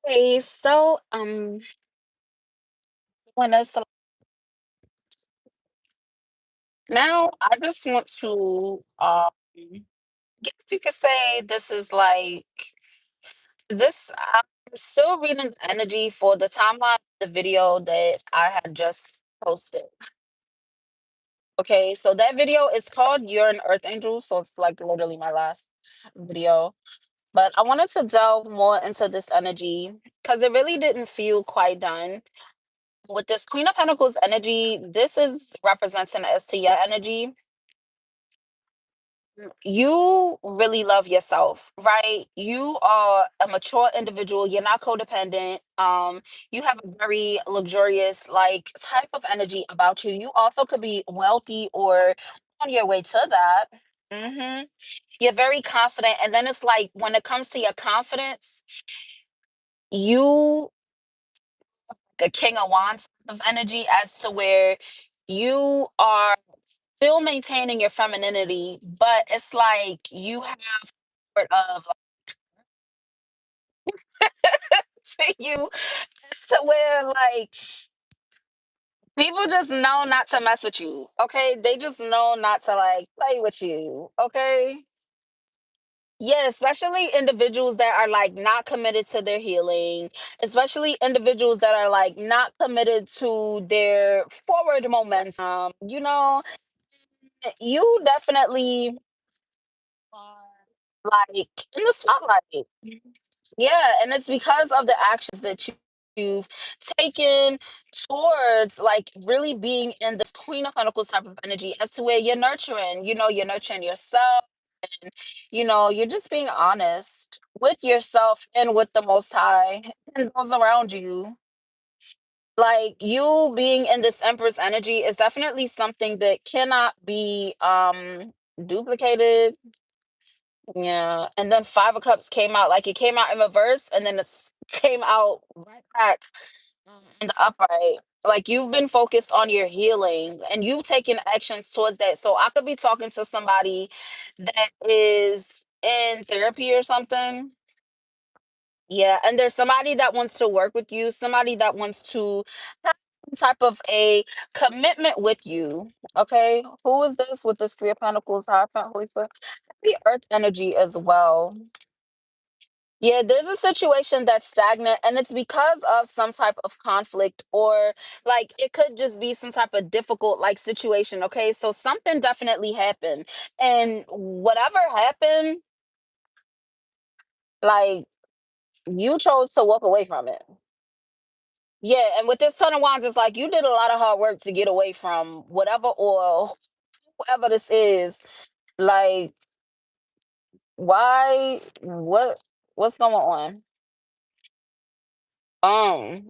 Hey, when it's now, I just want to, guess you could say this is like, I'm still reading the energy for the timeline of the video that I had just posted. Okay, so that video is called You're an Earth Angel, so it's like literally my last video. But I wanted to delve more into this energy because it really didn't feel quite done. With this Queen of Pentacles energy, this is representing as to your energy. You really love yourself, right? You are a mature individual. You're not codependent. You have a very luxurious like type of energy about you. You also could be wealthy or on your way to that. hmm You're very confident, and then it's like when it comes to your confidence, you the King of Wands of energy, as to where you are still maintaining your femininity, but it's like you have sort of to you to where like people just know not to mess with you. Okay. They just know not to like play with you. Okay. Yeah, especially individuals that are like not committed to their healing, especially individuals that are like not committed to their forward momentum. You definitely are like in the spotlight. Yeah, and it's because of the actions that you've taken towards like really being in the Queen of Pentacles type of energy, as to where you're nurturing yourself, and you're just being honest with yourself and with the Most High and those around you. Like you being in this Empress energy is definitely something that cannot be duplicated. Yeah, and then Five of Cups came out, like it came out in reverse, and then came out right back in the upright. Like you've been focused on your healing and you've taken actions towards that. So I could be talking to somebody that is in therapy or something. Yeah, and there's somebody that wants to work with you, somebody that wants to have some type of a commitment with you. Okay, who is this with this Three of Pentacles, Hierophant, Holy Spirit? The Earth energy as well. Yeah, there's a situation that's stagnant, and it's because of some type of conflict, or like it could just be some type of difficult like situation. Okay, so something definitely happened, and whatever happened, like you chose to walk away from it. Yeah, and with this Ton of Wands, it's like you did a lot of hard work to get away from whatever or whoever this is. Like, why? What's going on?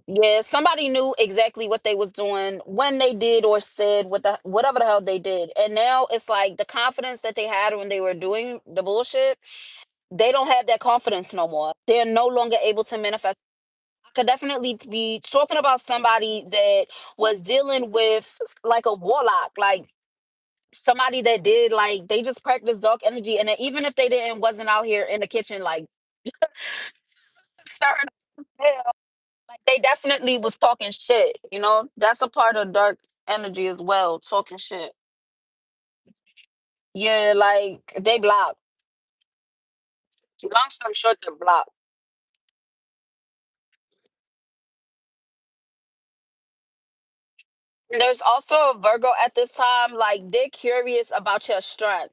Yeah, somebody knew exactly what they was doing when they did or said whatever the hell they did. And now it's like the confidence that they had when they were doing the bullshit, they don't have that confidence no more. They're no longer able to manifest. I could definitely be talking about somebody that was dealing with like a warlock, like somebody that did like they just practiced dark energy, and then even if they didn't wasn't out here in the kitchen like stirring up hell. Like they definitely was talking shit, you know? That's a part of dark energy as well, talking shit. Yeah, like they blocked. Long story short, they're blocked. And there's also a Virgo at this time, like they're curious about your strength.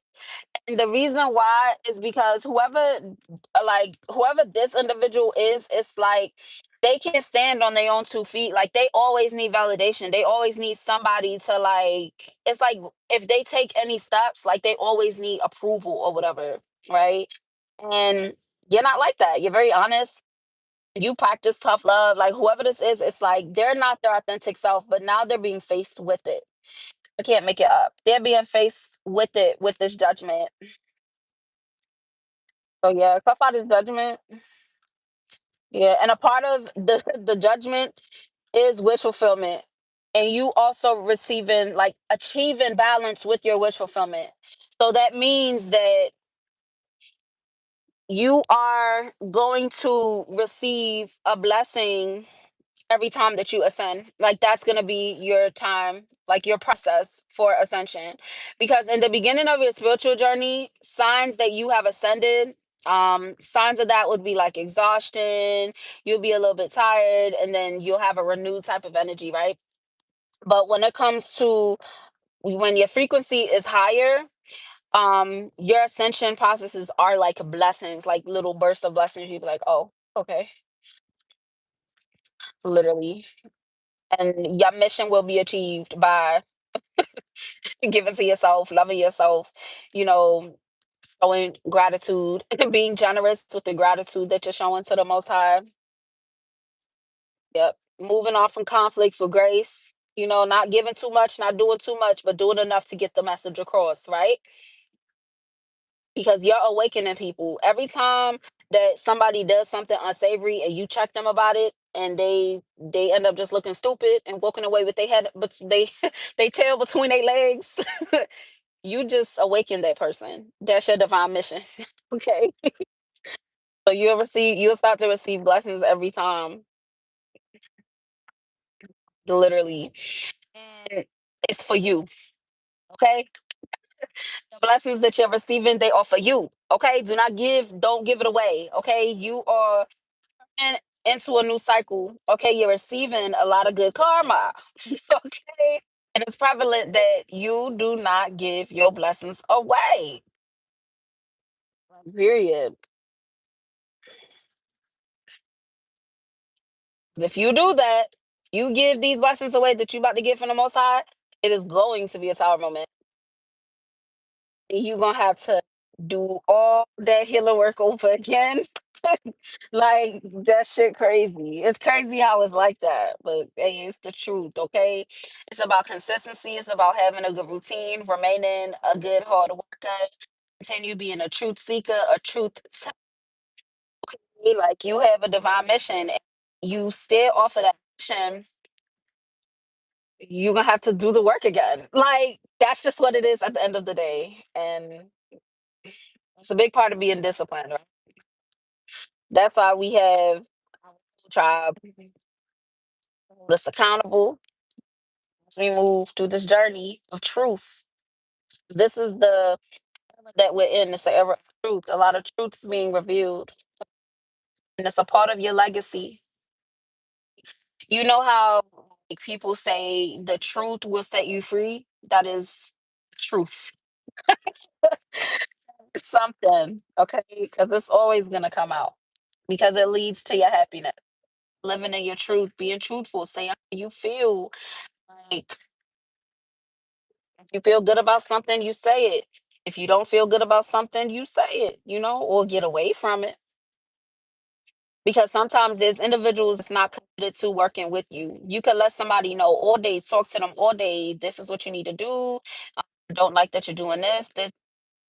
And the reason why is because whoever this individual is, it's like they can't stand on their own 2 feet. Like they always need validation. They always need somebody to like it's like if they take any steps, like they always need approval or whatever, right? And you're not like that. You're very honest. You practice tough love. Like whoever this is, it's like they're not their authentic self, but now they're being faced with it. I can't make it up. They're being faced with it with this judgment. So yeah, tough out is judgment. Yeah, and a part of the the judgment is wish fulfillment, and you also receiving like achieving balance with your wish fulfillment. So that means that You are going to receive a blessing every time that you ascend. Like that's going to be your time, like your process for ascension. Because in the beginning of your spiritual journey, signs that you have ascended, signs of that would be like exhaustion, you'll be a little bit tired, and then you'll have a renewed type of energy, right? But when it comes to when your frequency is higher, your ascension processes are like blessings, like little bursts of blessings. You'd be like, oh, okay, literally. And your mission will be achieved by giving to yourself, loving yourself, you know, showing gratitude, being generous with the gratitude that you're showing to the Most High. Yep. Moving on from conflicts with grace, not giving too much, not doing too much, but doing enough to get the message across, right? Because you're awakening people. Every time that somebody does something unsavory and you check them about it and they end up just looking stupid and walking away with their head, but they tail between their legs, you just awaken that person. That's your divine mission. Okay. So you'll start to receive blessings every time, literally. And it's for you. Okay. The blessings that you're receiving, they are for you. Okay. Don't give it away. Okay. You are in, into a new cycle. Okay. You're receiving a lot of good karma. Okay. And it's prevalent that you do not give your blessings away. Period. 'Cause if you do that, you give these blessings away that you about to get from the Most High, it is going to be a tower moment. And you gonna have to do all that healer work over again. Like that shit crazy. It's crazy how it's like that, but hey, it's the truth. Okay, it's about consistency. It's about having a good routine, remaining a good hard worker, continue being a truth seeker, a truth teller. Like you have a divine mission, and you stay off of that mission, you're gonna have to do the work again. Like that's just what it is at the end of the day, and it's a big part of being disciplined. Right? That's why we have our tribe that's accountable as we move through this journey of truth. This is the era that we're in. It's the era of truth. A lot of truths being revealed, and it's a part of your legacy. You know how like, people say the truth will set you free. That is truth. It's something, okay? Because it's always gonna come out because it leads to your happiness. Living in your truth, being truthful, saying how you feel. Like if you feel good about something, you say it. If you don't feel good about something, you say it, or get away from it. Because sometimes there's individuals that's not committed to working with you. You can let somebody know all day, talk to them all day. This is what you need to do. I don't like that you're doing this. This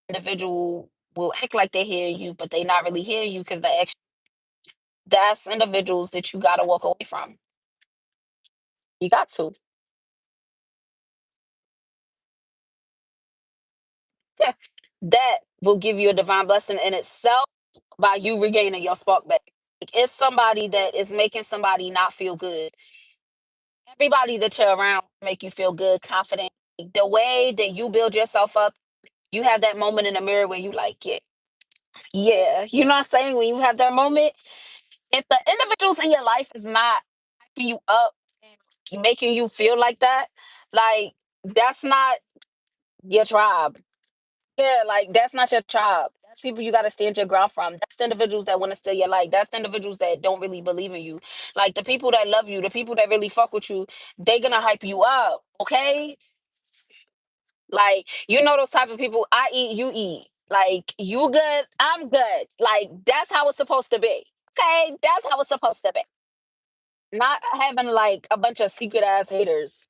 individual will act like they hear you, but they not really hear you because that's individuals that you gotta walk away from. You got to. That will give you a divine blessing in itself by you regaining your spark back. Like, it's somebody that is making somebody not feel good. Everybody that you're around make you feel good, confident. The way that you build yourself up, you have that moment in the mirror where you like, yeah, yeah. You know what I'm saying? When you have that moment, if the individuals in your life is not hyping you up and making you feel like that, like that's not your tribe. Yeah, like that's not your tribe. That's people you gotta stand your ground from. That's the individuals that want to steal your life. That's the individuals that don't really believe in you. Like the people that love you, the people that really fuck with you, they gonna hype you up. Okay, like those type of people. I eat, you eat. Like you good, I'm good. Like that's how it's supposed to be. Okay, that's how it's supposed to be. Not having like a bunch of secret ass haters.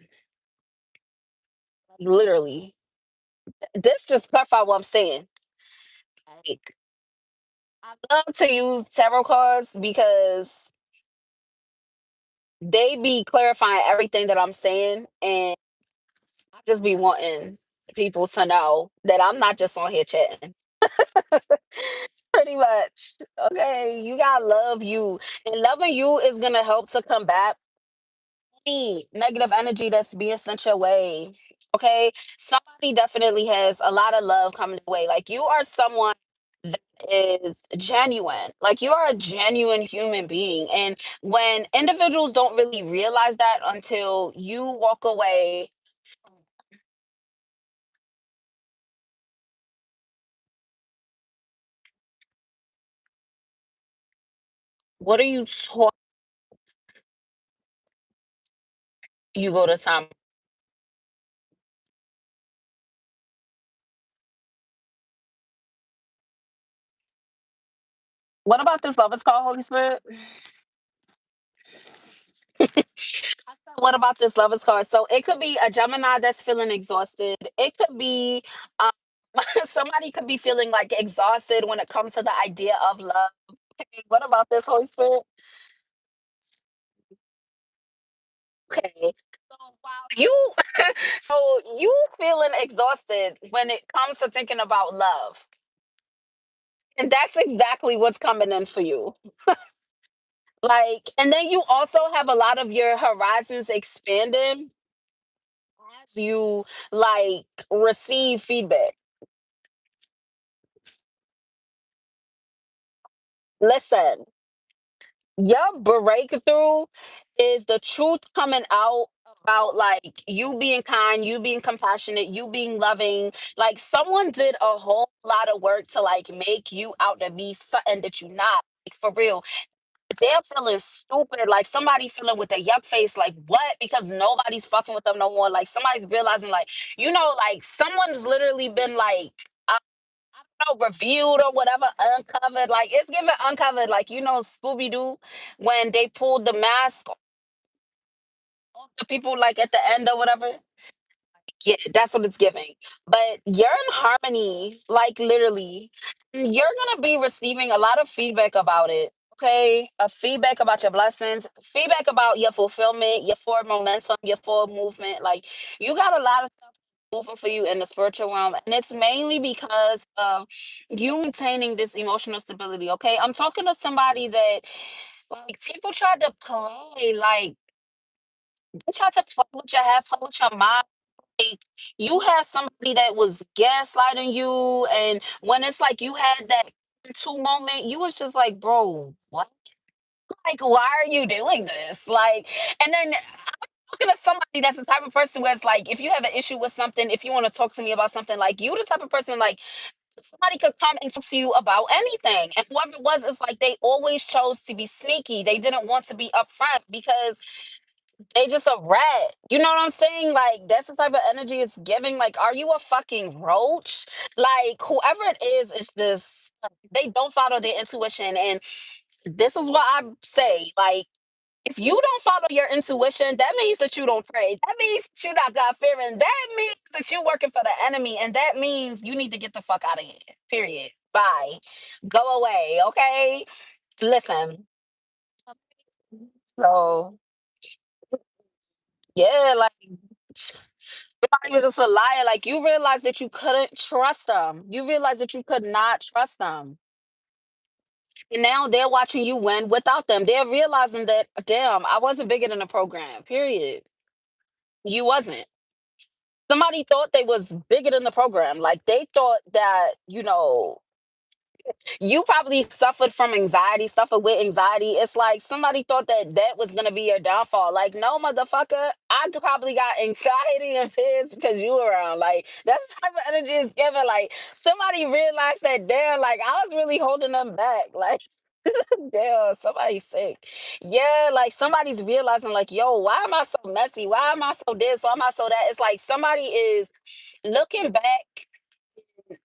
Literally, this just clarify what I'm saying. Like I love to use tarot cards because they be clarifying everything that I'm saying, and I just be wanting people to know that I'm not just on here chatting. Pretty much. Okay, you gotta love you. And loving you is gonna help to combat any negative energy that's being sent your way. Okay. Somebody definitely has a lot of love coming their way. Like you are someone that is genuine. Like you are a genuine human being. And when individuals don't really realize that until you walk away, what are you talking? You go to some. What about this love is called Holy Spirit? What about this lover's card? So it could be a Gemini that's feeling exhausted. It could be um, somebody could be feeling like exhausted when it comes to the idea of love. Okay, what about this Holy Spirit? Okay. So while you so you feeling exhausted when it comes to thinking about love. And that's exactly what's coming in for you. Like, and then you also have a lot of your horizons expanding as you like receive feedback. Listen, your breakthrough is the truth coming out about like you being kind, you being compassionate, you being loving. Like someone did a whole lot of work to like make you out to be something that you're not. Like, for real. They're feeling stupid. Like somebody feeling with a yuck face, like what? Because nobody's fucking with them no more. Like somebody's realizing, like, like someone's literally been like reviewed or whatever, uncovered. Like it's given uncovered. Like Scooby Doo when they pulled the mask off the people like at the end or whatever. Yeah, that's what it's giving. But you're in harmony, like literally. You're gonna be receiving a lot of feedback about it. Okay, a feedback about your blessings, feedback about your fulfillment, your forward momentum, your forward movement. Like you got a lot of stuff moving for you in the spiritual realm, and it's mainly because of you maintaining this emotional stability. Okay, I'm talking to somebody that like people tried to play, like they tried to play with your head, play with your mind. Like, you had somebody that was gaslighting you, and when it's like you had that two moment, you was just like, bro, what? Like, why are you doing this? Like, and then talking to somebody that's the type of person where it's like, if you have an issue with something, if you want to talk to me about something, like you the type of person like somebody could come and talk to you about anything. And whoever it was, it's like they always chose to be sneaky. They didn't want to be upfront because they just a rat. You know what I'm saying? Like that's the type of energy it's giving. Like, are you a fucking roach? Like whoever it is just they don't follow their intuition. And this is what I say. Like, if you don't follow your intuition, that means that you don't pray. That means that you not God fearing. That means that you're working for the enemy. And that means you need to get the fuck out of here. Period. Bye. Go away. Okay. Listen. So yeah, like somebody was just a liar. Like you realized that you couldn't trust them. You realized that you could not trust them. And now they're watching you win without them. They're realizing that, damn, I wasn't bigger than the program. Period. You wasn't. Somebody thought they was bigger than the program. Like they thought that, you probably suffered from anxiety, suffered with anxiety. It's like somebody thought that that was gonna be your downfall. Like, no, motherfucker, I probably got anxiety and fears because you were around. Like, that's the type of energy it's given. Like, somebody realized that, damn, like I was really holding them back. Like, damn, somebody's sick. Yeah, like somebody's realizing, like, yo, why am I so messy? Why am I so this? Why am I so that? It's like somebody is looking back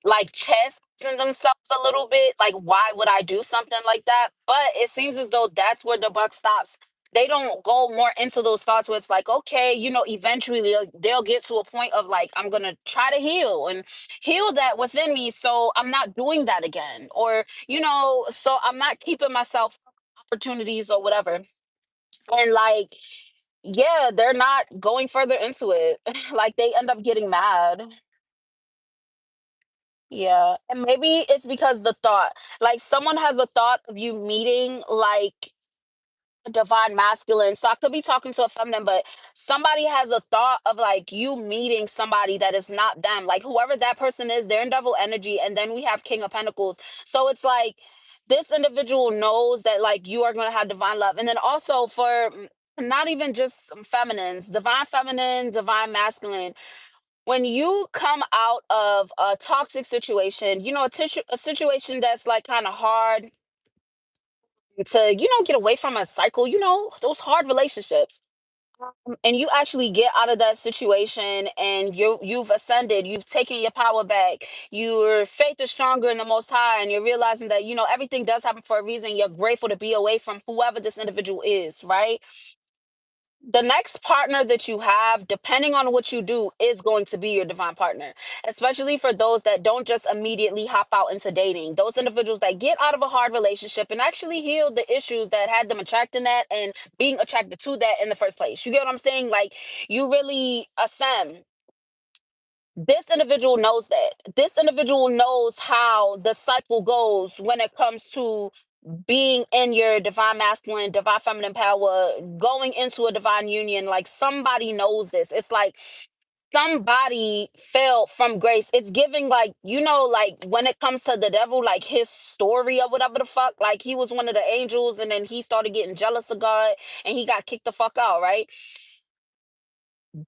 like chastising themselves a little bit. Like, why would I do something like that? But it seems as though that's where the buck stops. They don't go more into those thoughts where it's like, okay, eventually they'll get to a point of like, I'm gonna try to heal and heal that within me, so I'm not doing that again, or so I'm not keeping myself opportunities or whatever. And like, yeah, they're not going further into it. Like they end up getting mad. Yeah. And maybe it's because the thought, like someone has a thought of you meeting like a divine masculine. So I could be talking to a feminine, but somebody has a thought of like you meeting somebody that is not them. Like whoever that person is, they're in devil energy. And then we have King of Pentacles. So it's like this individual knows that like you are going to have divine love. And then also for not even just feminines, divine feminine, divine masculine, when you come out of a toxic situation, you know, a situation that's like kind of hard to, you know, get away from a cycle, you know, those hard relationships. And you actually get out of that situation and you've ascended, you've taken your power back, your faith is stronger in the most high, and you're realizing that, you know, everything does happen for a reason. You're grateful to be away from whoever this individual is, right? The next partner that you have, depending on what you do, is going to be your divine partner, especially for those that don't just immediately hop out into dating. Those individuals that get out of a hard relationship and actually heal the issues that had them attracting that and being attracted to that in the first place. You get what I'm saying? Like, you really ascend. This individual knows that. This individual knows how the cycle goes when it comes to being in your divine masculine, divine feminine power, going into a divine union. Like somebody knows this. It's like somebody fell from grace. It's giving like, you know, like when it comes to the devil, like his story or whatever the fuck, like he was one of the angels and then he started getting jealous of God and he got kicked the fuck out, right?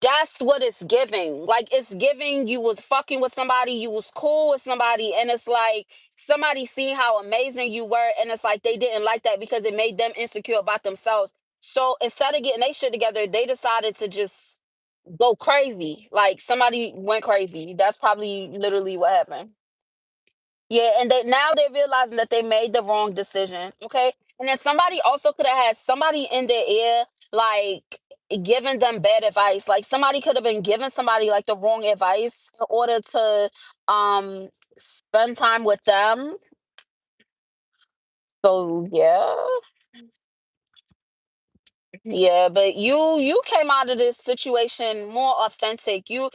That's what it's giving. Like it's giving you was fucking with somebody, you was cool with somebody, and it's like somebody seen how amazing you were, and it's like they didn't like that because it made them insecure about themselves. So instead of getting their shit together, they decided to just go crazy. Like somebody went crazy. That's probably literally what happened. Yeah, and now they're realizing that they made the wrong decision. Okay. And then somebody also could have had somebody in their ear, like giving them bad advice. Like somebody could have been giving somebody like the wrong advice in order to um spend time with them. So yeah. Yeah, but you came out of this situation more authentic. You're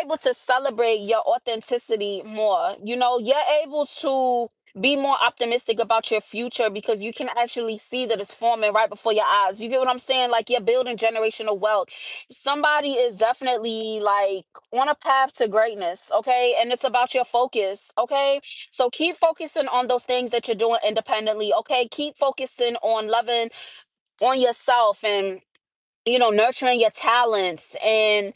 able to celebrate your authenticity more. You know, you're able to be more optimistic about your future because you can actually see that it's forming right before your eyes. You get what I'm saying? Like you're building generational wealth. Somebody is definitely like on a path to greatness, okay? And it's about your focus, okay? So keep focusing on those things that you're doing independently, okay? Keep focusing on loving on yourself and you know nurturing your talents and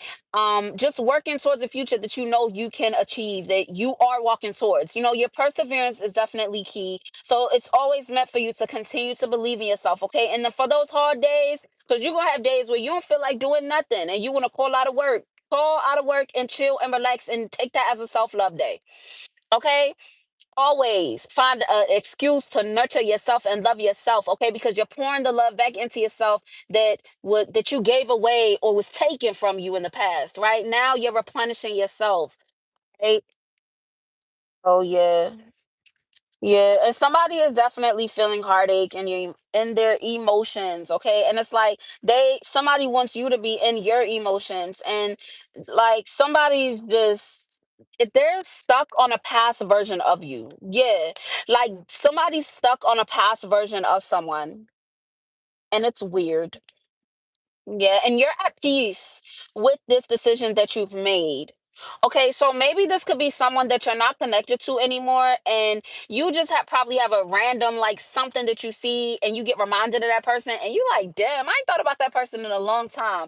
just working towards a future that you know you can achieve, that you are walking towards. You know, your perseverance is definitely key, so it's always meant for you to continue to believe in yourself, okay? And then for those hard days, because you're gonna have days where you don't feel like doing nothing and you want to call out of work and chill and relax and take that as a self-love day, okay? Always find an excuse to nurture yourself and love yourself, okay? Because you're pouring the love back into yourself that you gave away or was taken from you in the past. Right now you're replenishing yourself, right? Oh yeah. Yeah, and somebody is definitely feeling heartache and you in their emotions, okay? And it's like somebody wants you to be in your emotions, and like somebody's just if they're stuck on a past version of you. Yeah. Like somebody's stuck on a past version of someone, and it's weird. Yeah, and you're at peace with this decision that you've made. Okay, so maybe this could be someone that you're not connected to anymore, and you just probably have a random like something that you see, and you get reminded of that person, and you like, damn, I ain't thought about that person in a long time.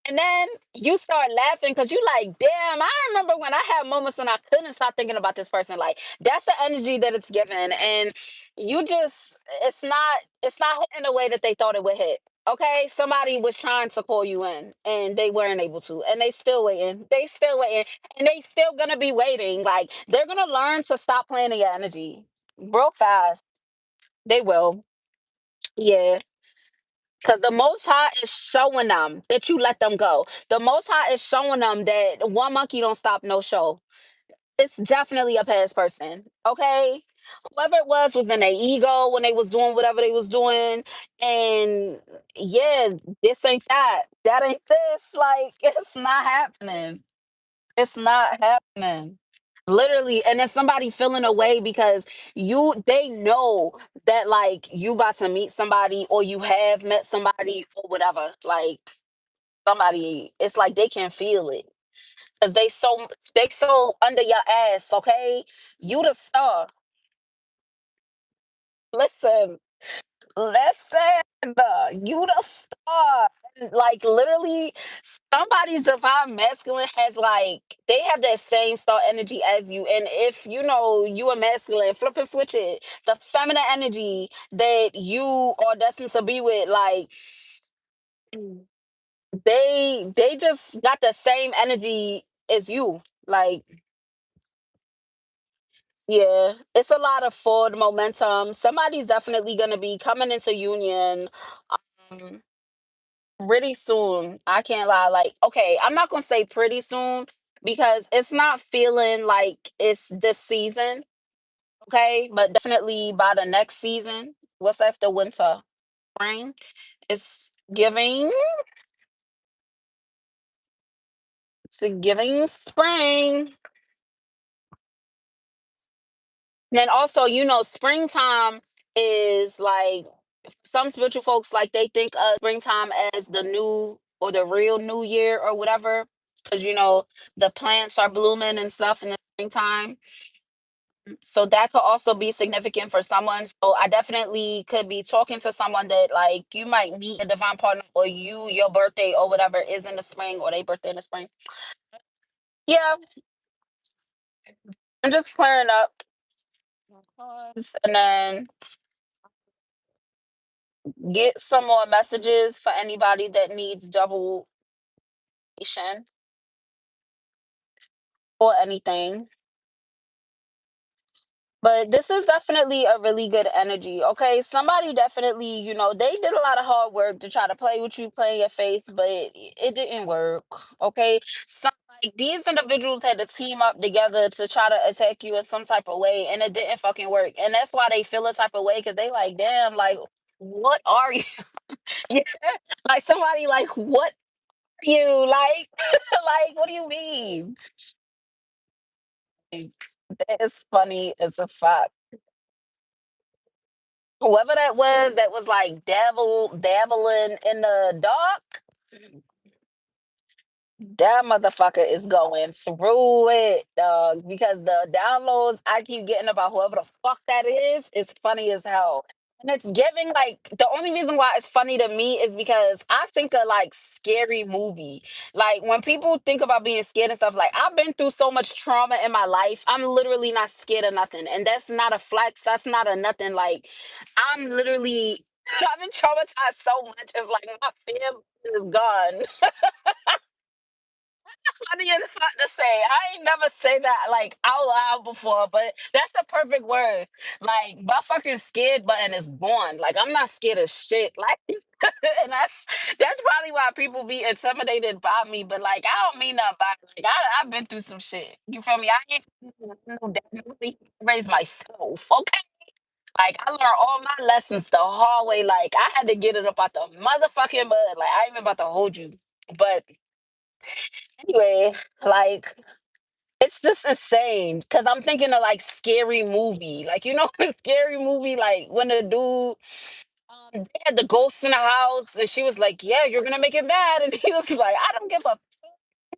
And then you start laughing because you like, damn, I remember when I had moments when I couldn't stop thinking about this person. Like that's the energy that it's given, and you just it's not hitting the way that they thought it would hit. Okay, somebody was trying to call you in and they weren't able to, and they still waiting. They still waiting, and they still gonna be waiting. Like they're gonna learn to stop playing in your energy real fast. They will. Yeah. Because the Most High is showing them that you let them go. The Most High is showing them that one monkey don't stop no show. It's definitely a past person. Okay, whoever it was in their ego when they was doing whatever they was doing, and yeah, this ain't that. That ain't this. Like it's not happening. It's not happening. Literally, and then somebody feeling away because they know that like you about to meet somebody or you have met somebody or whatever. Like somebody, it's like they can feel it because they so under your ass. Okay, you the star. Listen, listen, you the star. Like literally, somebody's divine masculine has like they have that same star energy as you. And if you know you a masculine, flip and switch it. The feminine energy that you are destined to be with, like they just got the same energy as you. Like, yeah, it's a lot of forward momentum. Somebody's definitely gonna be coming into union. Um, Pretty soon. I can't lie. Like, okay, I'm not gonna say pretty soon because it's not feeling like it's this season. Okay, but definitely by the next season. What's after winter? Spring. It's giving. It's giving spring. Then also, springtime is like some spiritual folks like they think of springtime as the new or the real new year or whatever because the plants are blooming and stuff in the springtime, so that could also be significant for someone. So I definitely could be talking to someone that like you might meet a divine partner or your birthday or whatever is in the spring or their birthday in the spring. Yeah, I'm just clearing up and then get some more messages for anybody that needs double or anything. But this is definitely a really good energy. Okay, somebody definitely, they did a lot of hard work to try to play with you, play in your face, but it didn't work. Okay, some like these individuals had to team up together to try to attack you in some type of way, and it didn't fucking work. And that's why they feel a type of way because they like, damn, like, what are you? Yeah, like somebody like, what are you like? Like, what do you mean? Like, that is funny as a fuck. Whoever that was like dabbling in the dark, that motherfucker is going through it, dog. Because the downloads I keep getting about whoever the fuck that is funny as hell. And it's giving like the only reason why it's funny to me is because I think of like scary movie. Like when people think about being scared and stuff, like I've been through so much trauma in my life. I'm literally not scared of nothing. And that's not a flex. That's not a nothing. Like I'm literally I've been traumatized so much. It's like my family is gone. Funny as fuck to say. I ain't never say that like out loud before, but that's the perfect word. Like my fucking scared button is born. Like I'm not scared of shit. Like and that's probably why people be intimidated by me. But like I don't mean nothing by it. Like I've been through some shit. You feel me? I ain't no damn raise myself. Okay. Like I learned all my lessons the hard way. Like I had to get it up out the motherfucking mud. Like I ain't even about to hold you. But anyway, like it's just insane because I'm thinking of like scary movie, like scary movie, like when the dude they had the ghost in the house and she was like, "Yeah, you're gonna make it mad," and he was like, "I don't give a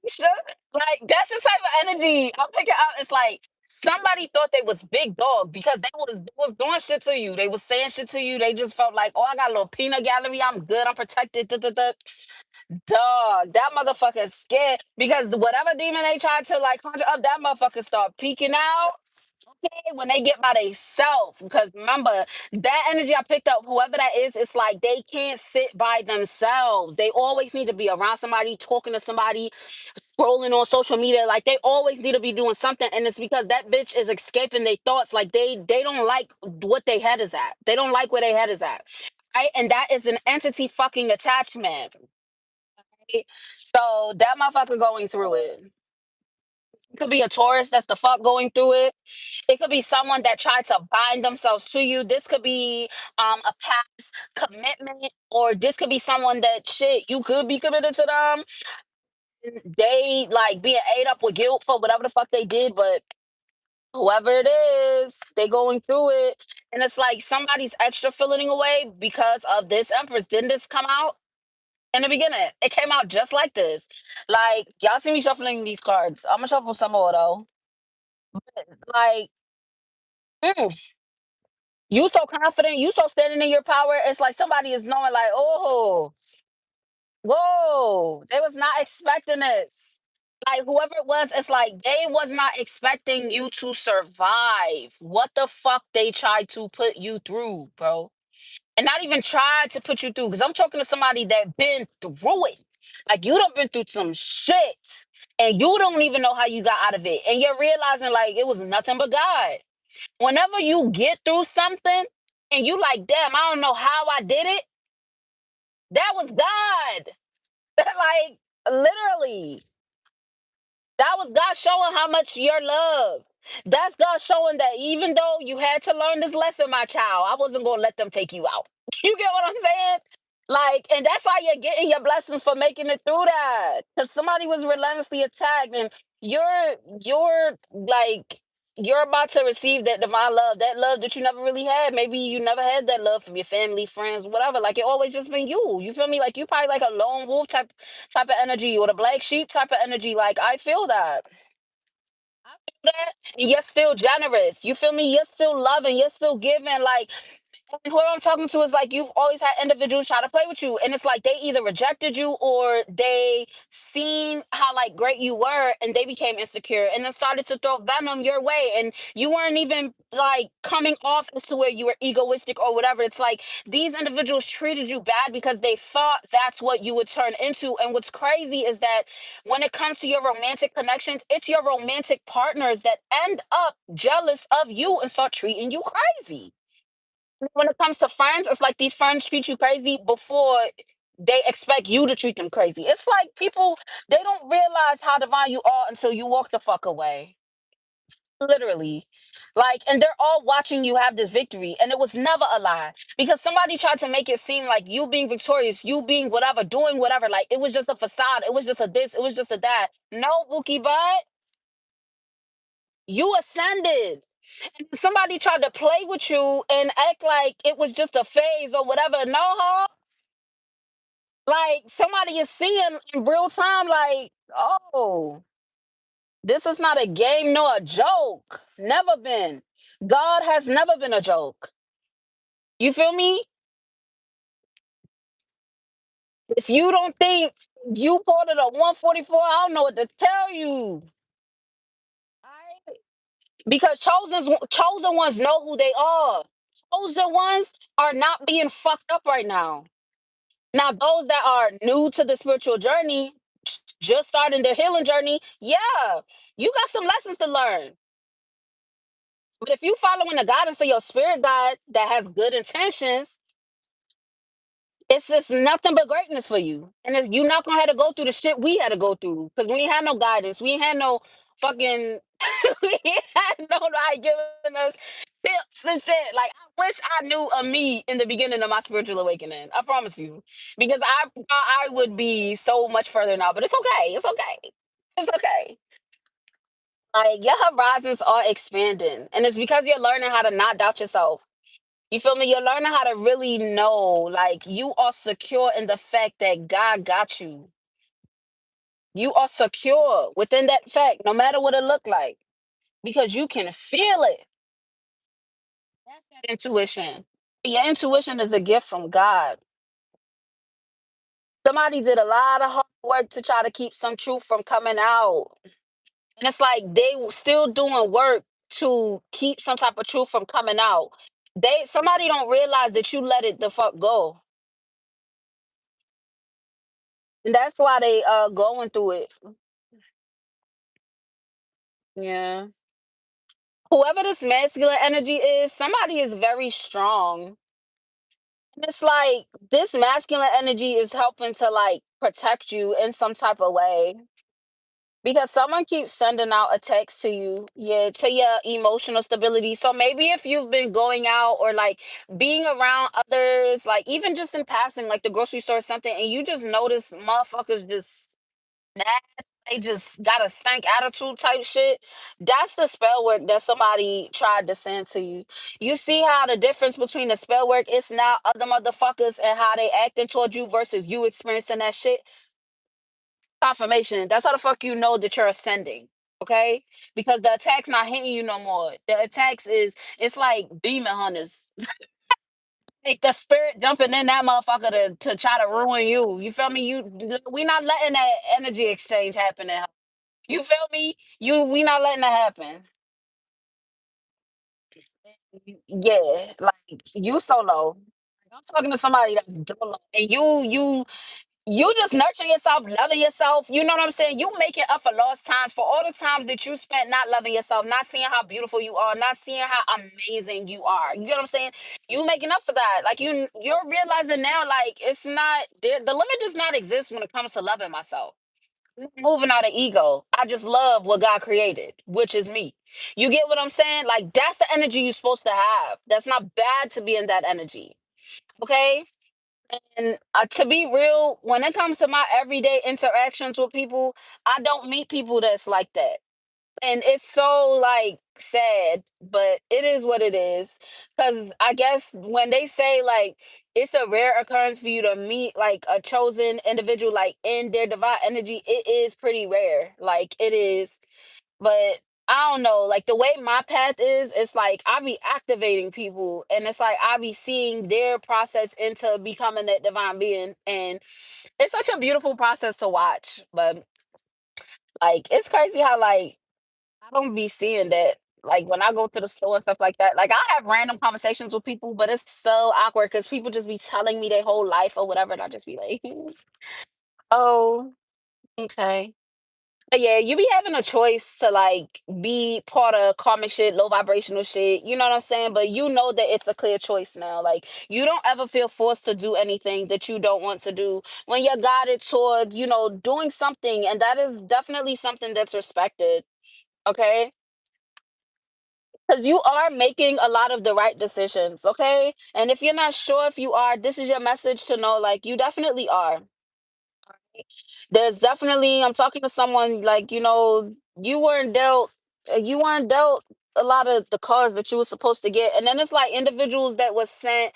shit." Like that's the type of energy I'm picking up. It's like somebody thought they was big dog because they was doing shit to you. They was saying shit to you. They just felt like, oh, I got a little peanut gallery. I'm good. I'm protected. Da, da, da. Dog, that motherfucker is scared because whatever demon they tried to like conjure up, that motherfucker start peeking out. Okay, when they get by themselves. Because remember, that energy I picked up, whoever that is, it's like they can't sit by themselves. They always need to be around somebody, talking to somebody, scrolling on social media. Like they always need to be doing something. And it's because that bitch is escaping their thoughts. Like they don't like what they head is at. They don't like where their head is at. Right? And that is an entity fucking attachment. Right? So that motherfucker going through it. It could be a Taurus that's the fuck going through it. It could be someone that tried to bind themselves to you. This could be a past commitment, or this could be someone that shit you could be committed to them. They like being ate up with guilt for whatever the fuck they did, but Whoever it is, they going through it. And it's like somebody's extra feeling away because of this Empress. Didn't this come out in the beginning? It came out just like this. Like, y'all see me shuffling these cards. I'm gonna shuffle some more though. Like, mm, you so confident, you so standing in your power. It's like somebody is knowing, like, oh, whoa, they was not expecting this. Like whoever it was, it's like they was not expecting you to survive. What the fuck they tried to put you through, bro? And not even tried to put you through. Because I'm talking to somebody that been through it. Like you done been through some shit. And you don't even know how you got out of it. And you're realizing like it was nothing but God. Whenever you get through something and you like, damn, I don't know how I did it, that was God. Like literally. That was God showing how much you're loved. That's God showing that even though you had to learn this lesson, my child, I wasn't gonna let them take you out. You get what I'm saying? Like, and that's why you're getting your blessings for making it through that. Because somebody was relentlessly attacked, and you're like you're about to receive that divine love, that love that you never really had. Maybe you never had that love from your family, friends, whatever. Like it always just been you. You feel me? Like you probably like a lone wolf type of energy or the black sheep type of energy. Like I feel that. I feel that. And you're still generous. You feel me? You're still loving. You're still giving. Like who I'm talking to is like you've always had individuals try to play with you, and it's like they either rejected you or they seen how like great you were, and they became insecure, and then started to throw venom your way, and you weren't even like coming off as to where you were egoistic or whatever. It's like these individuals treated you bad because they thought that's what you would turn into. And what's crazy is that when it comes to your romantic connections, it's your romantic partners that end up jealous of you and start treating you crazy. When it comes to friends, it's like these friends treat you crazy before they expect you to treat them crazy. It's like people, they don't realize how divine you are until you walk the fuck away. Literally. Like, and they're all watching you have this victory. And it was never a lie. Because somebody tried to make it seem like you being victorious, you being whatever, doing whatever. Like, it was just a facade. It was just a this. It was just a that. No, Bookie Bud, you ascended. Somebody tried to play with you and act like it was just a phase or whatever. No, huh? Like somebody is seeing in real time, like, oh, this is not a game nor a joke. Never been. God has never been a joke. You feel me? If you don't think you quoted a 144, I don't know what to tell you. Alright? Because chosen ones know who they are. Chosen ones are not being fucked up right now. Now, those that are new to the spiritual journey, just starting their healing journey, yeah, you got some lessons to learn. But if you following the guidance of your spirit guide that has good intentions, it's just nothing but greatness for you. And it's, you not gonna have to go through the shit we had to go through. Because we ain't had no guidance. We ain't had no fucking we ain't had nobody giving us tips and shit. Like I wish I knew of me in the beginning of my spiritual awakening. I promise you. Because I would be so much further now. But it's okay. It's okay. It's okay. Like your horizons are expanding. And it's because you're learning how to not doubt yourself. You feel me? You're learning how to really know, like, you are secure in the fact that God got you. You are secure within that fact, no matter what it look like, because you can feel it. That's that intuition. Your intuition is a gift from God. Somebody did a lot of hard work to try to keep some truth from coming out. And it's like they still doing work to keep some type of truth from coming out. Somebody don't realize that you let it the fuck go. And that's why they going through it. Yeah. Whoever this masculine energy is, somebody is very strong. And it's like this masculine energy is helping to like protect you in some type of way. Because someone keeps sending out a text to you, yeah, to your emotional stability. So maybe if you've been going out or like being around others, like even just in passing, like the grocery store or something, and you just notice motherfuckers just mad. they just got a stank attitude type shit. That's the spell work that somebody tried to send to you. You see how the difference between the spell work is now other motherfuckers and how they acting towards you versus you experiencing that shit? Confirmation. That's how the fuck you know that you're ascending. Okay? Because the attack's not hitting you no more. The attacks is it's like demon hunters. Like the spirit jumping in that motherfucker to try to ruin you. You feel me? We not letting that energy exchange happen. You feel me? We not letting that happen. Yeah, like you solo. I'm talking to somebody that's dolo, and you just nurturing yourself, loving yourself. You know what I'm saying? You making up for lost times for all the times that you spent not loving yourself, not seeing how beautiful you are, not seeing how amazing you are. You know what I'm saying? You making up for that. Like you're realizing now, like it's not there. The limit does not exist when it comes to loving myself. Moving out of ego. I just love what God created, which is me. You get what I'm saying? Like that's the energy you're supposed to have. That's not bad to be in that energy. Okay? And to be real, when it comes to my everyday interactions with people, I don't meet people that's like that. And it's so like sad, but it is what it is. Cause I guess when they say like it's a rare occurrence for you to meet like a chosen individual like in their divine energy, it is pretty rare. Like it is. But I don't know, like the way my path is, it's like I be activating people and it's like I be seeing their process into becoming that divine being. And it's such a beautiful process to watch. But like it's crazy how like I don't be seeing that. Like when I go to the store and stuff like that, like I have random conversations with people, but it's so awkward because people just be telling me their whole life or whatever, and I just be like, "Oh, okay." But yeah, you be having a choice to like be part of karmic shit, low vibrational shit. You know what I'm saying? But you know that it's a clear choice now. Like you don't ever feel forced to do anything that you don't want to do when you're guided toward, doing something, and that is definitely something that's respected. Okay, because you are making a lot of the right decisions, okay? And if you're not sure if you are, this is your message to know like you definitely are. There's definitely I'm talking to someone like, you weren't dealt a lot of the cards that you were supposed to get. And then it's like individuals that was sent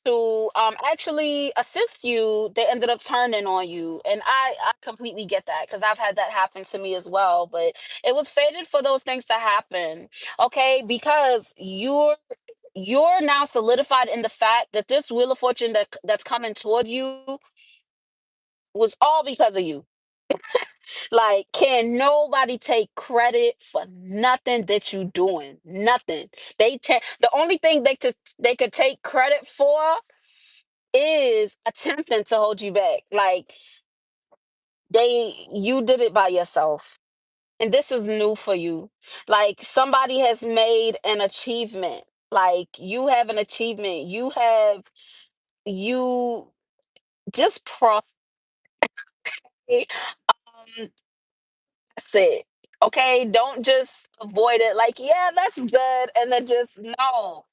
to actually assist you, they ended up turning on you. And I completely get that because I've had that happen to me as well. But it was fated for those things to happen. Okay, because you're now solidified in the fact that this wheel of fortune that's coming toward you was all because of you. Like, can nobody take credit for nothing that you doing? Nothing. The only thing they could take credit for is attempting to hold you back. Like you did it by yourself. And this is new for you. Like somebody has made an achievement. Like you have an achievement. You just profit. That's it. Okay, don't just avoid it like, yeah, that's good, and then just no.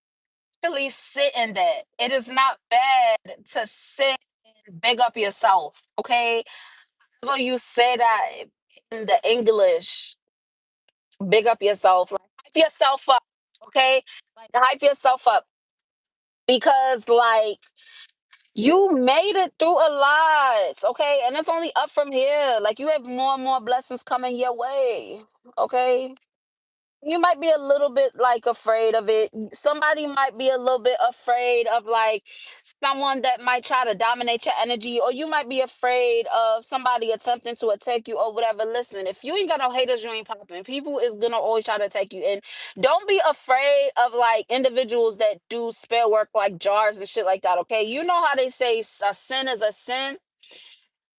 Actually sit in that. It is not bad to sit and big up yourself. Okay. When you say that in the English, big up yourself. Like hype yourself up. Okay. Like hype yourself up. Because like you made it through a lot. Okay. And it's only up from here. Like you have more and more blessings coming your way. Okay. You might be a little bit like afraid of it. Somebody might be a little bit afraid of like someone that might try to dominate your energy, or you might be afraid of somebody attempting to attack you or whatever. Listen, if you ain't got no haters, you ain't popping. People is gonna always try to attack you. And don't be afraid of like individuals that do spell work like jars and shit like that. Okay. You know how they say a sin is a sin?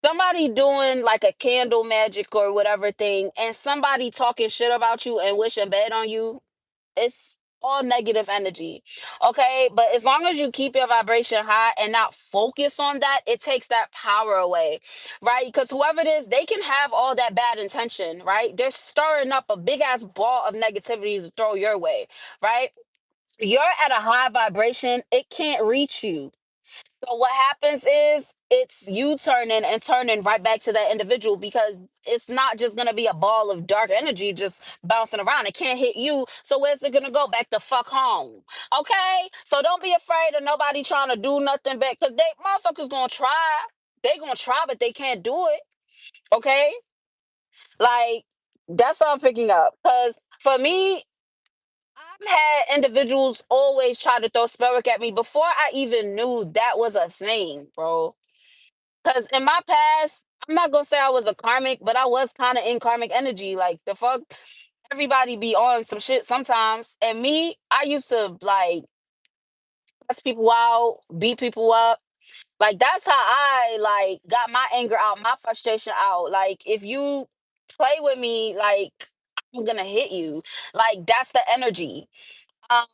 Somebody doing like a candle magic or whatever thing, and somebody talking shit about you and wishing bad on you, it's all negative energy. Okay. But as long as you keep your vibration high and not focus on that, it takes that power away. Right. Because whoever it is, they can have all that bad intention. Right. They're stirring up a big ass ball of negativity to throw your way. Right. You're at a high vibration, it can't reach you. So what happens is it's you turning and turning right back to that individual because it's not just gonna be a ball of dark energy just bouncing around. It can't hit you. So where's it gonna go? Back the fuck home. Okay? So don't be afraid of nobody trying to do nothing back because they motherfuckers gonna try. They gonna try, but they can't do it. Okay? Like that's what I'm picking up. Cause for me, I've had individuals always try to throw spell work at me before I even knew that was a thing, bro. Because in my past, I'm not gonna say I was a karmic, but I was kind of in karmic energy. Like the fuck, everybody be on some shit sometimes. And me, I used to like cuss people out, beat people up. Like that's how I like got my anger out, my frustration out. Like if you play with me, like I'm gonna hit you. Like that's the energy. Um,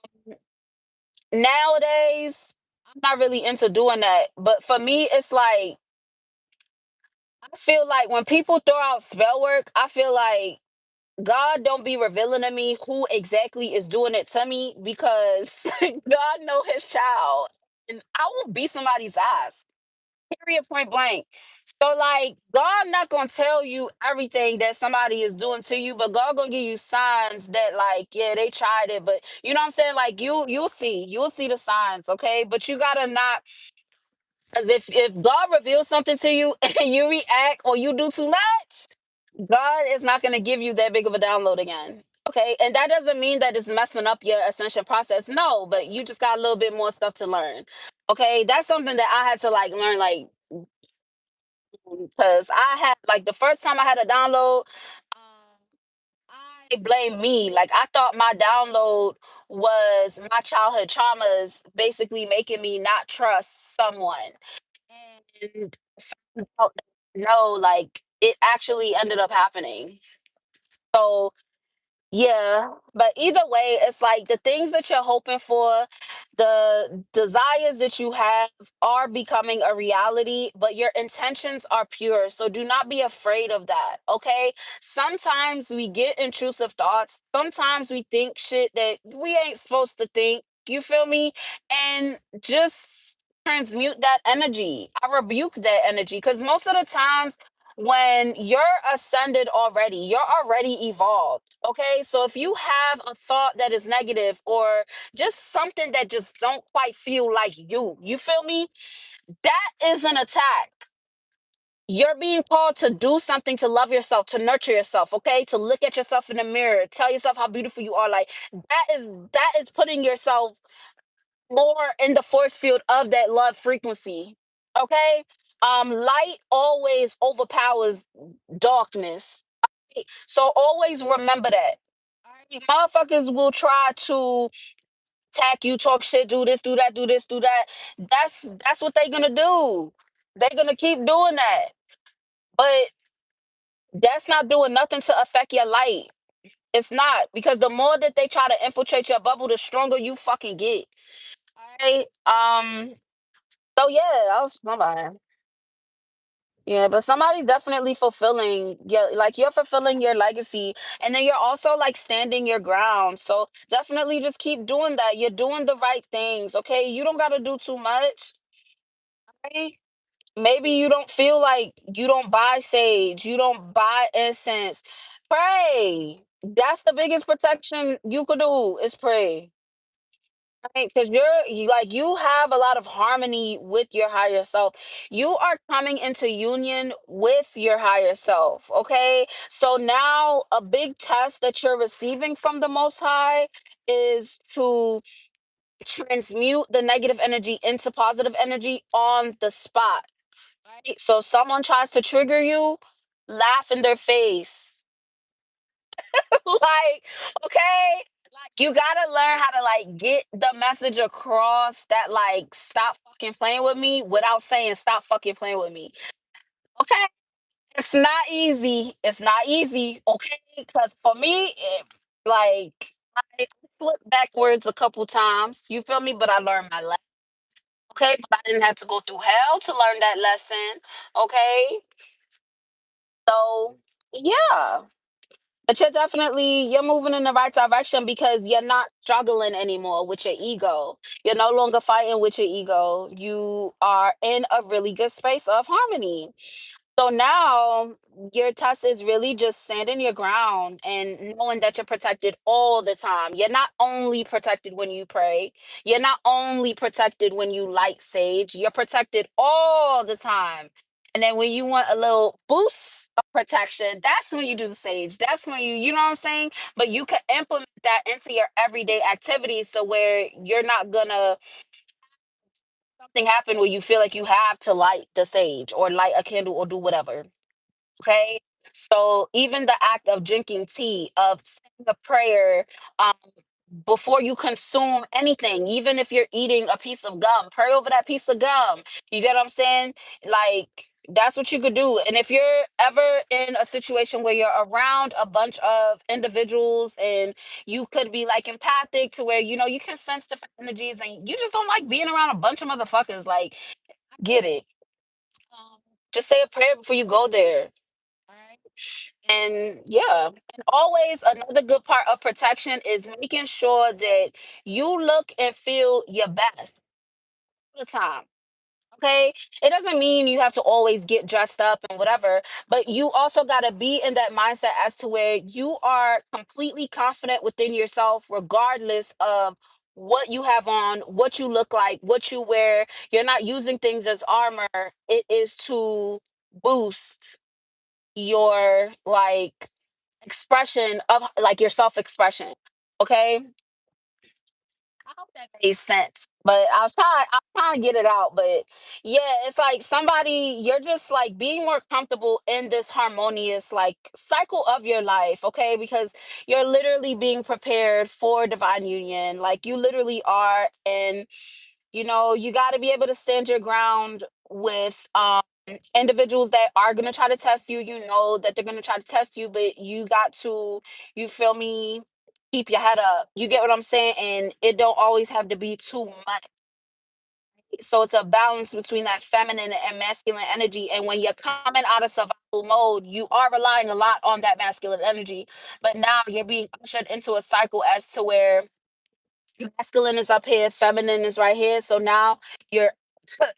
Nowadays, I'm not really into doing that. But for me, it's like I feel like when people throw out spell work, I feel like God don't be revealing to me who exactly is doing it to me because God know his child. And I will beat somebody's ass. Period point blank. So like God not gonna tell you everything that somebody is doing to you, but God gonna give you signs that like, yeah, they tried it, but you know what I'm saying? Like you'll see the signs, okay? But you gotta not because if God reveals something to you and you react or you do too much, God is not going to give you that big of a download again. Okay. And that doesn't mean that it's messing up your ascension process. No, but you just got a little bit more stuff to learn. Okay. That's something that I had to like learn, like, because I had like the first time I had a download, I blame me. Like, I thought my download was my childhood traumas basically making me not trust someone. And found no, like it actually ended up happening. So yeah, but either way, it's like the things that you're hoping for, the desires that you have are becoming a reality, but your intentions are pure. So do not be afraid of that, okay? Sometimes we get intrusive thoughts. Sometimes we think shit that we ain't supposed to think. You feel me? And just transmute that energy. I rebuke that energy because most of the times when you're ascended already, you're already evolved. Okay. So if you have a thought that is negative or just something that just don't quite feel like you feel me? That is an attack. You're being called to do something to love yourself, to nurture yourself, okay? To look at yourself in the mirror, tell yourself how beautiful you are. Like that is putting yourself more in the force field of that love frequency. Okay? Light always overpowers darkness. So always remember that. Alright? Motherfuckers will try to attack you, talk shit, do this, do that, do this, do that. That's what they're gonna do. They're gonna keep doing that. But that's not doing nothing to affect your light. It's not because the more that they try to infiltrate your bubble, the stronger you fucking get. Alright. So yeah, I was somebody. Yeah, but somebody's definitely fulfilling. Yeah, like you're fulfilling your legacy, and then you're also like standing your ground. So definitely just keep doing that. You're doing the right things. Okay, you don't gotta do too much. Right? Maybe you don't feel like you don't buy sage, you don't buy incense. Pray. That's the biggest protection you could do is pray. Right, because like you have a lot of harmony with your higher self. You are coming into union with your higher self. Okay, so now a big test that you're receiving from the Most High is to transmute the negative energy into positive energy on the spot. Right, so someone tries to trigger you, laugh in their face. Like, okay, like you gotta learn how to like get the message across that like stop fucking playing with me without saying stop fucking playing with me. Okay, it's not easy. It's not easy. Okay, because for me, like I slipped backwards a couple times. You feel me? But I learned my lesson. Okay, but I didn't have to go through hell to learn that lesson. Okay, so yeah. But you're moving in the right direction because you're not struggling anymore with your ego. You're no longer fighting with your ego. You are in a really good space of harmony. So now your test is really just standing your ground and knowing that you're protected all the time. You're not only protected when you pray, you're not only protected when you light sage, you're protected all the time. And then when you want a little boost of protection, that's when you do the sage. That's when you know what I'm saying? But you can implement that into your everyday activities so where you're not gonna something happen where you feel like you have to light the sage or light a candle or do whatever. Okay. So even the act of drinking tea, of saying a prayer, um, before you consume anything, even if you're eating a piece of gum, pray over that piece of gum. You get what I'm saying? Like, that's what you could do. And if you're ever in a situation where you're around a bunch of individuals and you could be like empathic to where, you can sense different energies and you just don't like being around a bunch of motherfuckers, like, get it. Just say a prayer before you go there. Alright. And yeah, and always another good part of protection is making sure that you look and feel your best all the time. Okay. It doesn't mean you have to always get dressed up and whatever, but you also got to be in that mindset as to where you are completely confident within yourself, regardless of what you have on, what you look like, what you wear. You're not using things as armor, it is to boost your like expression of like your self-expression. Okay. I hope that made sense. But I was trying to get it out. But yeah, it's like somebody you're just like being more comfortable in this harmonious like cycle of your life, okay? Because you're literally being prepared for divine union. Like you literally are, and you got to be able to stand your ground with individuals that are going to try to test you. You know that they're going to try to test you, but you got to, you feel me, keep your head up. You get what I'm saying? And it don't always have to be too much. So it's a balance between that feminine and masculine energy. And when you're coming out of survival mode, you are relying a lot on that masculine energy, but now you're being ushered into a cycle as to where masculine is up here, feminine is right here. So now you're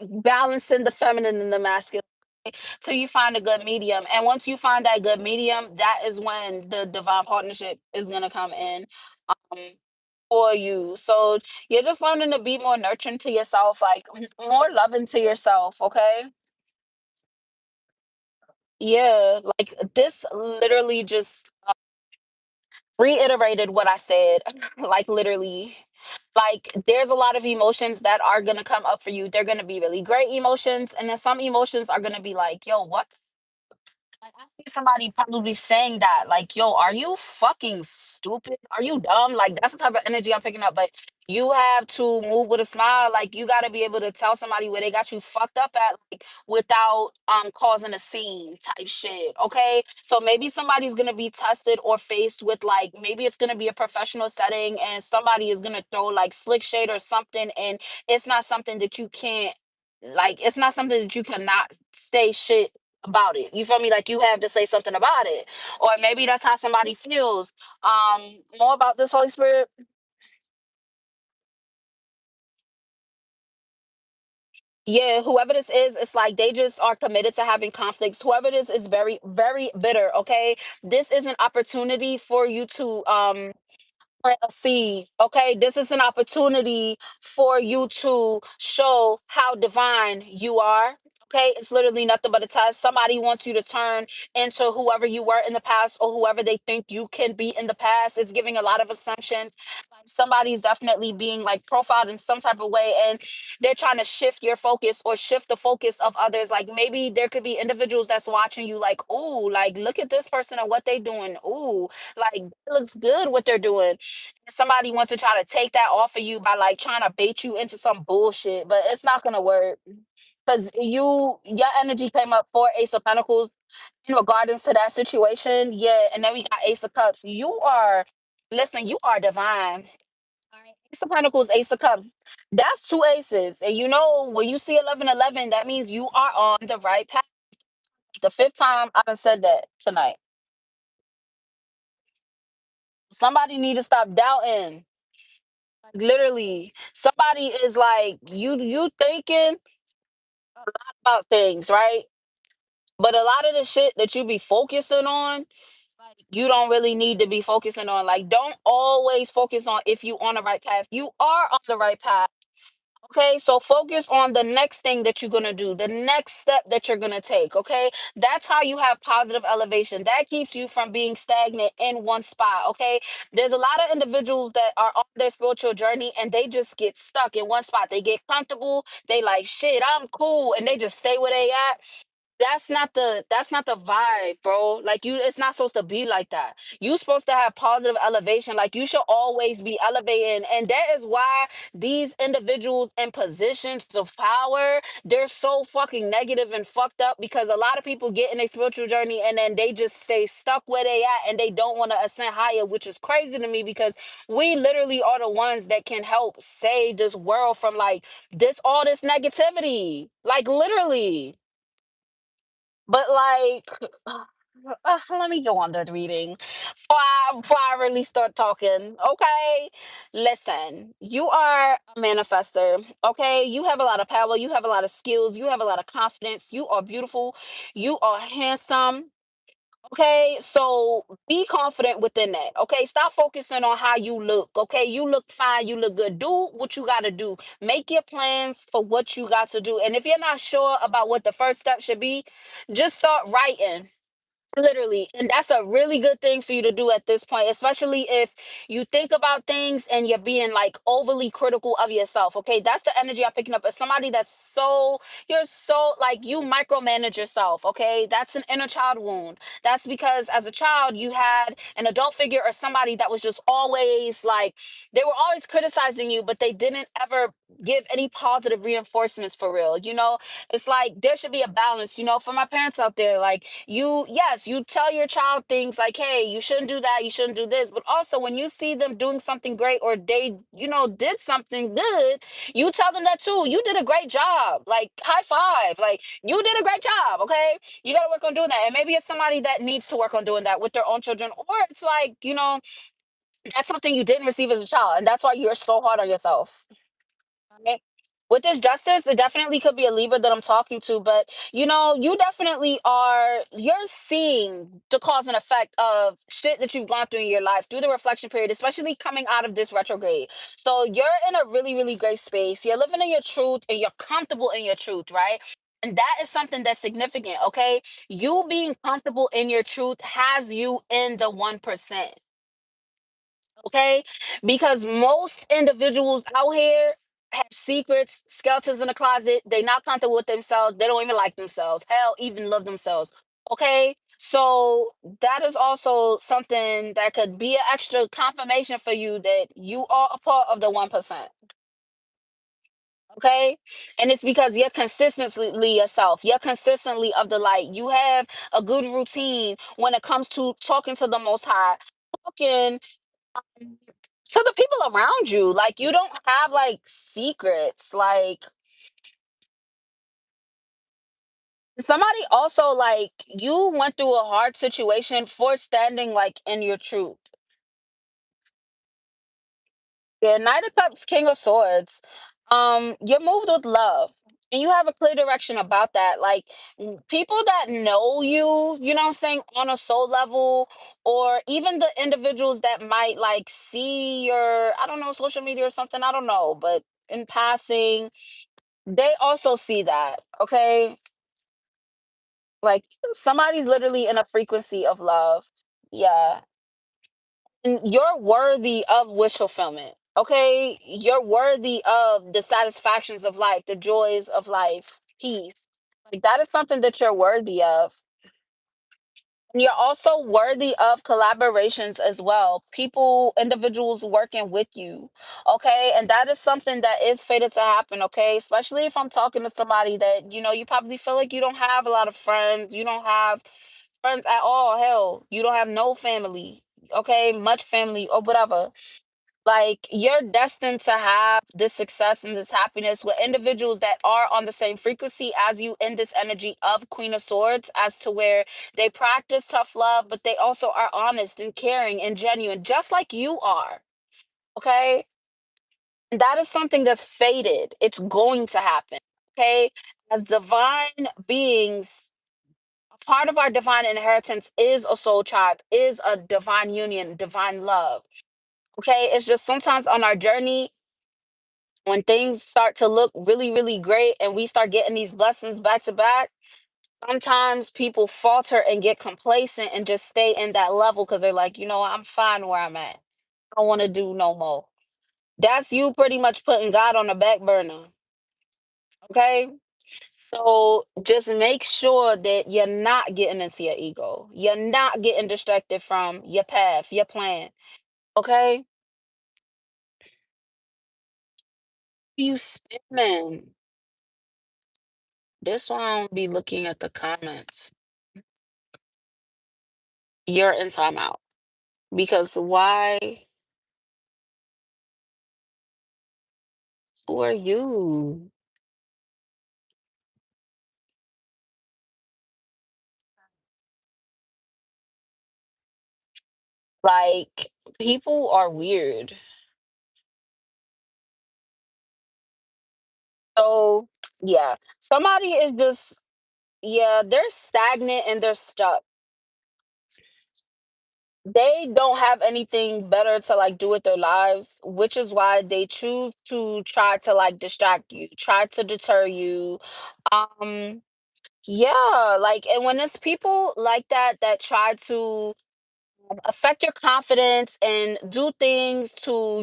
balancing the feminine and the masculine till you find a good medium. And once you find that good medium, that is when the divine partnership is gonna come in um for you. So you're just learning to be more nurturing to yourself, like more loving to yourself, okay? Yeah, like this literally just reiterated what I said, like literally. Like there's a lot of emotions that are gonna come up for you. They're gonna be really great emotions, and then some emotions are gonna be like, yo, what? Like I see somebody probably saying that, like, yo, are you fucking stupid? Are you dumb? Like that's the type of energy I'm picking up. But you have to move with a smile. Like you gotta be able to tell somebody where they got you fucked up at, like without causing a scene type shit. Okay. So maybe somebody's gonna be tested or faced with like maybe it's gonna be a professional setting and somebody is gonna throw like slick shade or something, and it's not something that you can't like it's not something that you cannot say shit about it. You feel me? Like you have to say something about it. Or maybe that's how somebody feels. More about this Holy Spirit. Yeah, whoever this is, it's like they just are committed to having conflicts. Whoever this is very, very bitter. Okay. This is an opportunity for you to plant a seed. Okay, this is an opportunity for you to show how divine you are. Okay, it's literally nothing but a test. Somebody wants you to turn into whoever you were in the past or whoever they think you can be in the past. It's giving a lot of assumptions. Like somebody's definitely being like profiled in some type of way, and they're trying to shift your focus or shift the focus of others. Like maybe there could be individuals that's watching you, like, ooh, like look at this person and what they doing. Ooh, like it looks good what they're doing. Somebody wants to try to take that off of you by like trying to bait you into some bullshit, but it's not gonna work because your energy came up for Ace of Pentacles in regards to that situation. Yeah, and then we got Ace of Cups. You are listen, you are divine. Alright, Ace of Pentacles, Ace of Cups. That's two aces. And when you see 1111, that means you are on the right path. The fifth time I done said that tonight. Somebody need to stop doubting. Like, literally, somebody is like, you thinking about things, right? But a lot of the shit that you be focusing on, like, you don't really need to be focusing on. Like, don't always focus on if you on the right path. You are on the right path. Okay, so focus on the next thing that you're gonna do, the next step that you're gonna take. Okay, that's how you have positive elevation. That keeps you from being stagnant in one spot. Okay, there's a lot of individuals that are on their spiritual journey and they just get stuck in one spot. They get comfortable. They like shit. I'm cool, and they just stay where they at. That's not the vibe, bro. Like, you, it's not supposed to be like that. You supposed to have positive elevation. Like, you should always be elevating. And that is why these individuals in positions of power, they're so fucking negative and fucked up, because a lot of people get in a spiritual journey and then they just stay stuck where they at and they don't want to ascend higher, which is crazy to me, because we literally are the ones that can help save this world from like this all this negativity. Like, literally. But like, let me go on the reading before I really start talking. Okay, listen, you are a manifester. Okay, you have a lot of power. You have a lot of skills. You have a lot of confidence. You are beautiful. You are handsome. Okay, so be confident within that. Okay, stop focusing on how you look. Okay, you look fine. You look good. Do what you got to do. Make your plans for what you got to do. And if you're not sure about what the first step should be, just start writing. Literally. And that's a really good thing for you to do at this point, especially if you think about things and you're being like overly critical of yourself. Okay. That's the energy I'm picking up as somebody that's so, you're so like, you micromanage yourself. Okay. That's an inner child wound. That's because as a child, you had an adult figure or somebody that was just always like, they were always criticizing you, but they didn't ever give any positive reinforcements for real. It's like there should be a balance, for my parents out there. Like, yes, you tell your child things like, hey, you shouldn't do that, you shouldn't do this. But also, when you see them doing something great or they, did something good, you tell them that too. You did a great job. Like, high five. Like, you did a great job. Okay. You got to work on doing that. And maybe it's somebody that needs to work on doing that with their own children. Or it's like, that's something you didn't receive as a child. And that's why you're so hard on yourself. Right? With this justice, it definitely could be a Libra that I'm talking to, but you definitely you're seeing the cause and effect of shit that you've gone through in your life through the reflection period, especially coming out of this retrograde. So you're in a really, really great space. You're living in your truth and you're comfortable in your truth, right? And that is something that's significant, okay? You being comfortable in your truth has you in the 1%. Okay, because most individuals out here have secrets, skeletons in the closet. They not comfortable with themselves. They don't even like themselves. Hell, even love themselves. Okay, so that is also something that could be an extra confirmation for you that you are a part of the 1%. Okay, and it's because you're consistently yourself. You're consistently of the light. You have a good routine when it comes to talking to the Most High, talking to the people around you. Like, you don't have like secrets. Like, somebody also, like, you went through a hard situation for standing like in your truth. Yeah, Knight of Cups, King of Swords. You're moved with love. And you have a clear direction about that. Like, people that know you, you know what I'm saying, on a soul level, or even the individuals that might like see your, I don't know, social media or something, I don't know, but in passing, they also see that. Okay, like, somebody's literally in a frequency of love. Yeah, and you're worthy of wish fulfillment. Okay, you're worthy of the satisfactions of life, the joys of life, peace. Like, that is something that you're worthy of. And you're also worthy of collaborations as well. People, individuals working with you. Okay. And that is something that is fated to happen. Okay. Especially if I'm talking to somebody that, you probably feel like you don't have a lot of friends. You don't have friends at all. Hell, you don't have no family. Okay. Much family or whatever. Like, you're destined to have this success and this happiness with individuals that are on the same frequency as you in this energy of Queen of Swords, as to where they practice tough love, but they also are honest and caring and genuine, just like you are. Okay. That is something that's fated. It's going to happen. Okay. As divine beings, part of our divine inheritance is a soul tribe, is a divine union, divine love. Okay. It's just sometimes on our journey, when things start to look really, really great and we start getting these blessings back to back, sometimes people falter and get complacent and just stay in that level because they're like, you know what, I'm fine where I'm at. I don't want to do no more. That's you pretty much putting God on the back burner. Okay. So just make sure that you're not getting into your ego. You're not getting distracted from your path, your plan. Okay. You spinning. This one I'll be looking at the comments. You're in timeout. Because why? Who are you? Like, people are weird. So, yeah, somebody is just, yeah, they're stagnant and they're stuck. They don't have anything better to like do with their lives, which is why they choose to try to like distract you, try to deter you. Um, yeah, like, and when it's people like that that try to affect your confidence and do things to,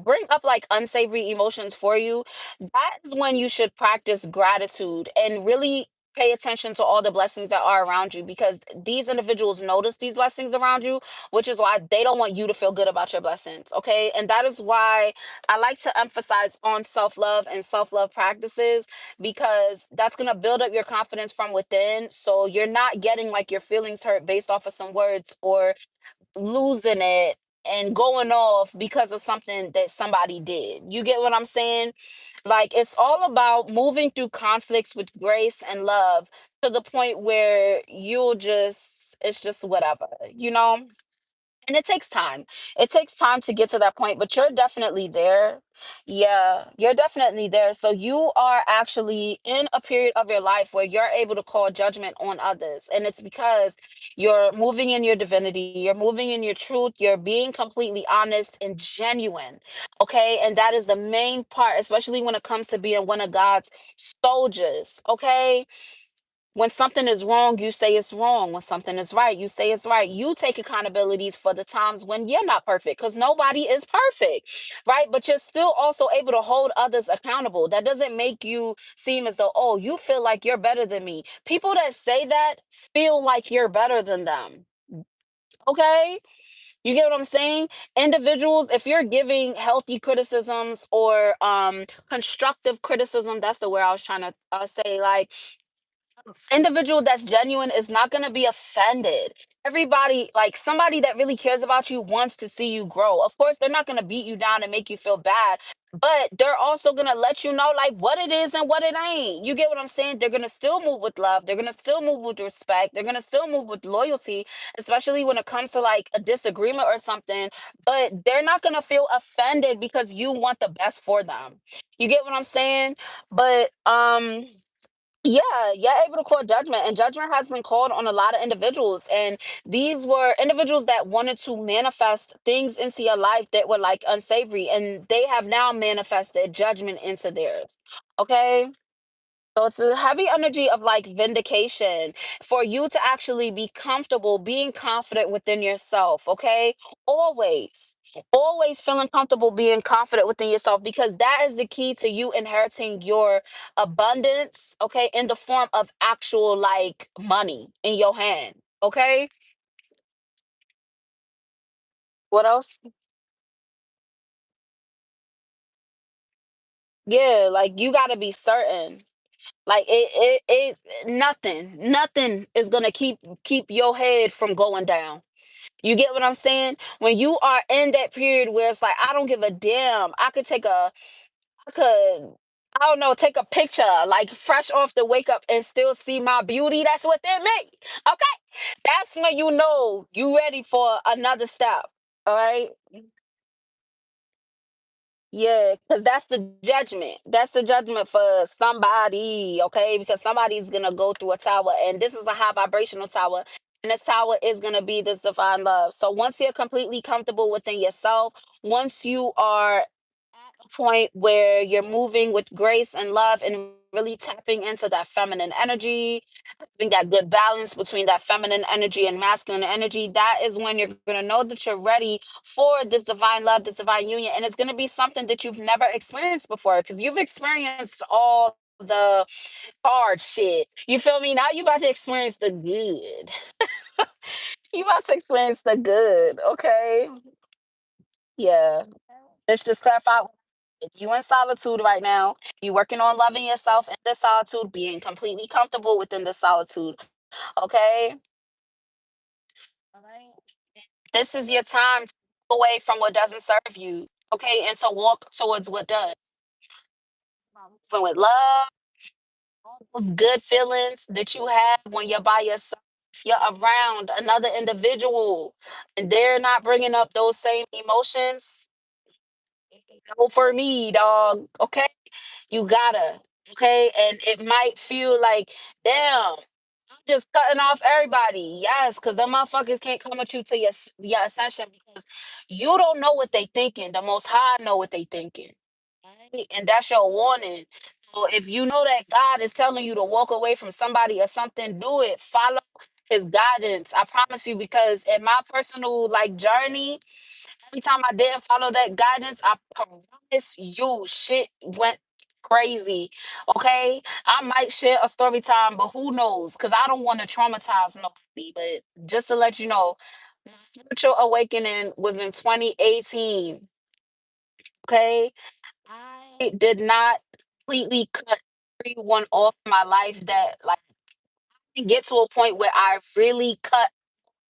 bring up like unsavory emotions for you, that is when you should practice gratitude and really pay attention to all the blessings that are around you, because these individuals notice these blessings around you, which is why they don't want you to feel good about your blessings. Okay. And that is why I like to emphasize on self-love and self-love practices, because that's going to build up your confidence from within, so you're not getting like your feelings hurt based off of some words, or losing it and going off because of something that somebody did. You get what I'm saying? Like, it's all about moving through conflicts with grace and love, to the point where it's just whatever, you know? And it takes time. It takes time to get to that point, but you're definitely there. Yeah, you're definitely there. So you are actually in a period of your life where you're able to call judgment on others. And it's because you're moving in your divinity, you're moving in your truth, you're being completely honest and genuine. Okay. And that is the main part, especially when it comes to being one of God's soldiers. Okay. When something is wrong, you say it's wrong. When something is right, you say it's right. You take accountabilities for the times when you're not perfect, because nobody is perfect, right? But you're still also able to hold others accountable. That doesn't make you seem as though, oh, you feel like you're better than me. People that say that feel like you're better than them. Okay? You get what I'm saying? Individuals, if you're giving healthy criticisms or constructive criticism, that's the word I was trying to say. Like, individual that's genuine is not going to be offended. Everybody, like, somebody that really cares about you wants to see you grow. Of course, they're not going to beat you down and make you feel bad, but they're also going to let you know like what it is and what it ain't. You get what I'm saying? They're going to still move with love. They're going to still move with respect. They're going to still move with loyalty, especially when it comes to like a disagreement or something, but they're not going to feel offended because you want the best for them. You get what I'm saying? But yeah, you're able to call judgment, and judgment has been called on a lot of individuals. And these were individuals that wanted to manifest things into your life that were like unsavory, and they have now manifested judgment into theirs. Okay. So it's a heavy energy of like vindication, for you to actually be comfortable being confident within yourself. Okay. Always, always feeling comfortable being confident within yourself, because that is the key to you inheriting your abundance. Okay. In the form of actual like money in your hand. Okay. What else? Yeah. Like, you got to be certain. Like, nothing is going to keep your head from going down. You get what I'm saying? When you are in that period where it's like, I don't give a damn. I could, I don't know, take a picture like fresh off the wake up and still see my beauty that's within me. Okay. That's when you know you ready for another step. All right. Yeah, because that's the judgment. That's the judgment for somebody, okay? Because somebody's gonna go through a tower, and this is a high vibrational tower, and this tower is gonna be this divine love. So once you're completely comfortable within yourself, once you are at a point where you're moving with grace and love and really tapping into that feminine energy, having that good balance between that feminine energy and masculine energy, that is when you're going to know that you're ready for this divine love, this divine union. And it's going to be something that you've never experienced before because you've experienced all the hard shit. You feel me? Now you about to experience the good. You about to experience the good. Okay. Yeah. Let's just clarify. You in solitude right now. You working on loving yourself in this solitude, being completely comfortable within this solitude. Okay. This is your time to walk away from what doesn't serve you, okay, and to walk towards what does. So with love, those good feelings that you have when you're by yourself, you're around another individual, and they're not bringing up those same emotions. Go for me, dog. Okay, you gotta. Okay, and it might feel like, damn, just cutting off everybody. Yes, because the motherfuckers can't come at you to your ascension because you don't know what they thinking. The Most High know what they thinking, right? And that's your warning. So if you know that God is telling you to walk away from somebody or something, do it. Follow His guidance. I promise you, because in my personal like journey, every time I didn't follow that guidance, I promise you, shit went crazy. Okay, I might share a story time, but who knows? Because I don't want to traumatize nobody. But just to let you know, my spiritual awakening was in 2018. Okay, I did not completely cut everyone off in my life that like get to a point where I really cut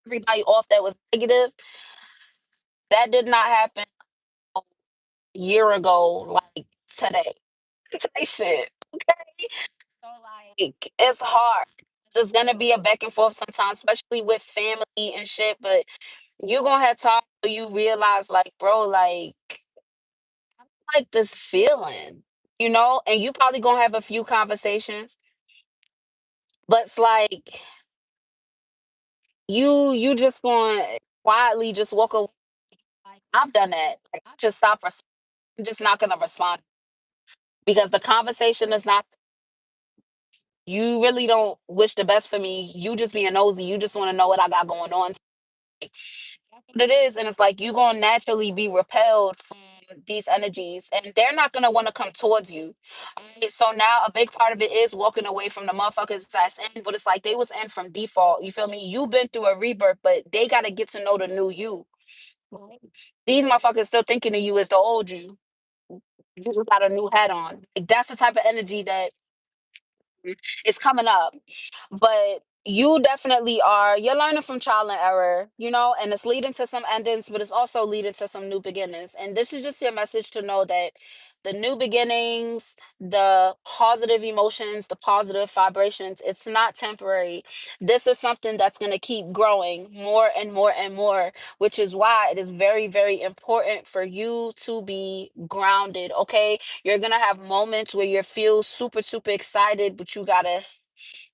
everybody off that was negative. That did not happen a year ago, like today. Type shit. Okay. So like it's hard. It's gonna be a back and forth sometimes, especially with family and shit. But you're gonna have time till you realize, like, bro, like this feeling, and you probably gonna have a few conversations, but it's like you just gonna quietly just walk away. Like, I've done that. Like I just stop. I'm just not gonna respond because the conversation is not. You really don't wish the best for me. You just being nosy. You just want to know what I got going on. Like, that's what it is. And it's like you're gonna naturally be repelled from these energies and they're not gonna want to come towards you. Alright, so now a big part of it is walking away from the motherfuckers that's in, but it's like they was in from default. You feel me? You've been through a rebirth, but they gotta get to know the new you. Right? These motherfuckers still thinking of you as the old you. You just got a new hat on. Like, that's the type of energy that is coming up. But you definitely are. You're learning from trial and error, and it's leading to some endings, but it's also leading to some new beginnings. And this is just your message to know that the new beginnings, the positive emotions, the positive vibrations, it's not temporary. This is something that's going to keep growing more and more and more, which is why it is very, very important for you to be grounded. Okay. You're going to have moments where you feel super, super excited, but you got to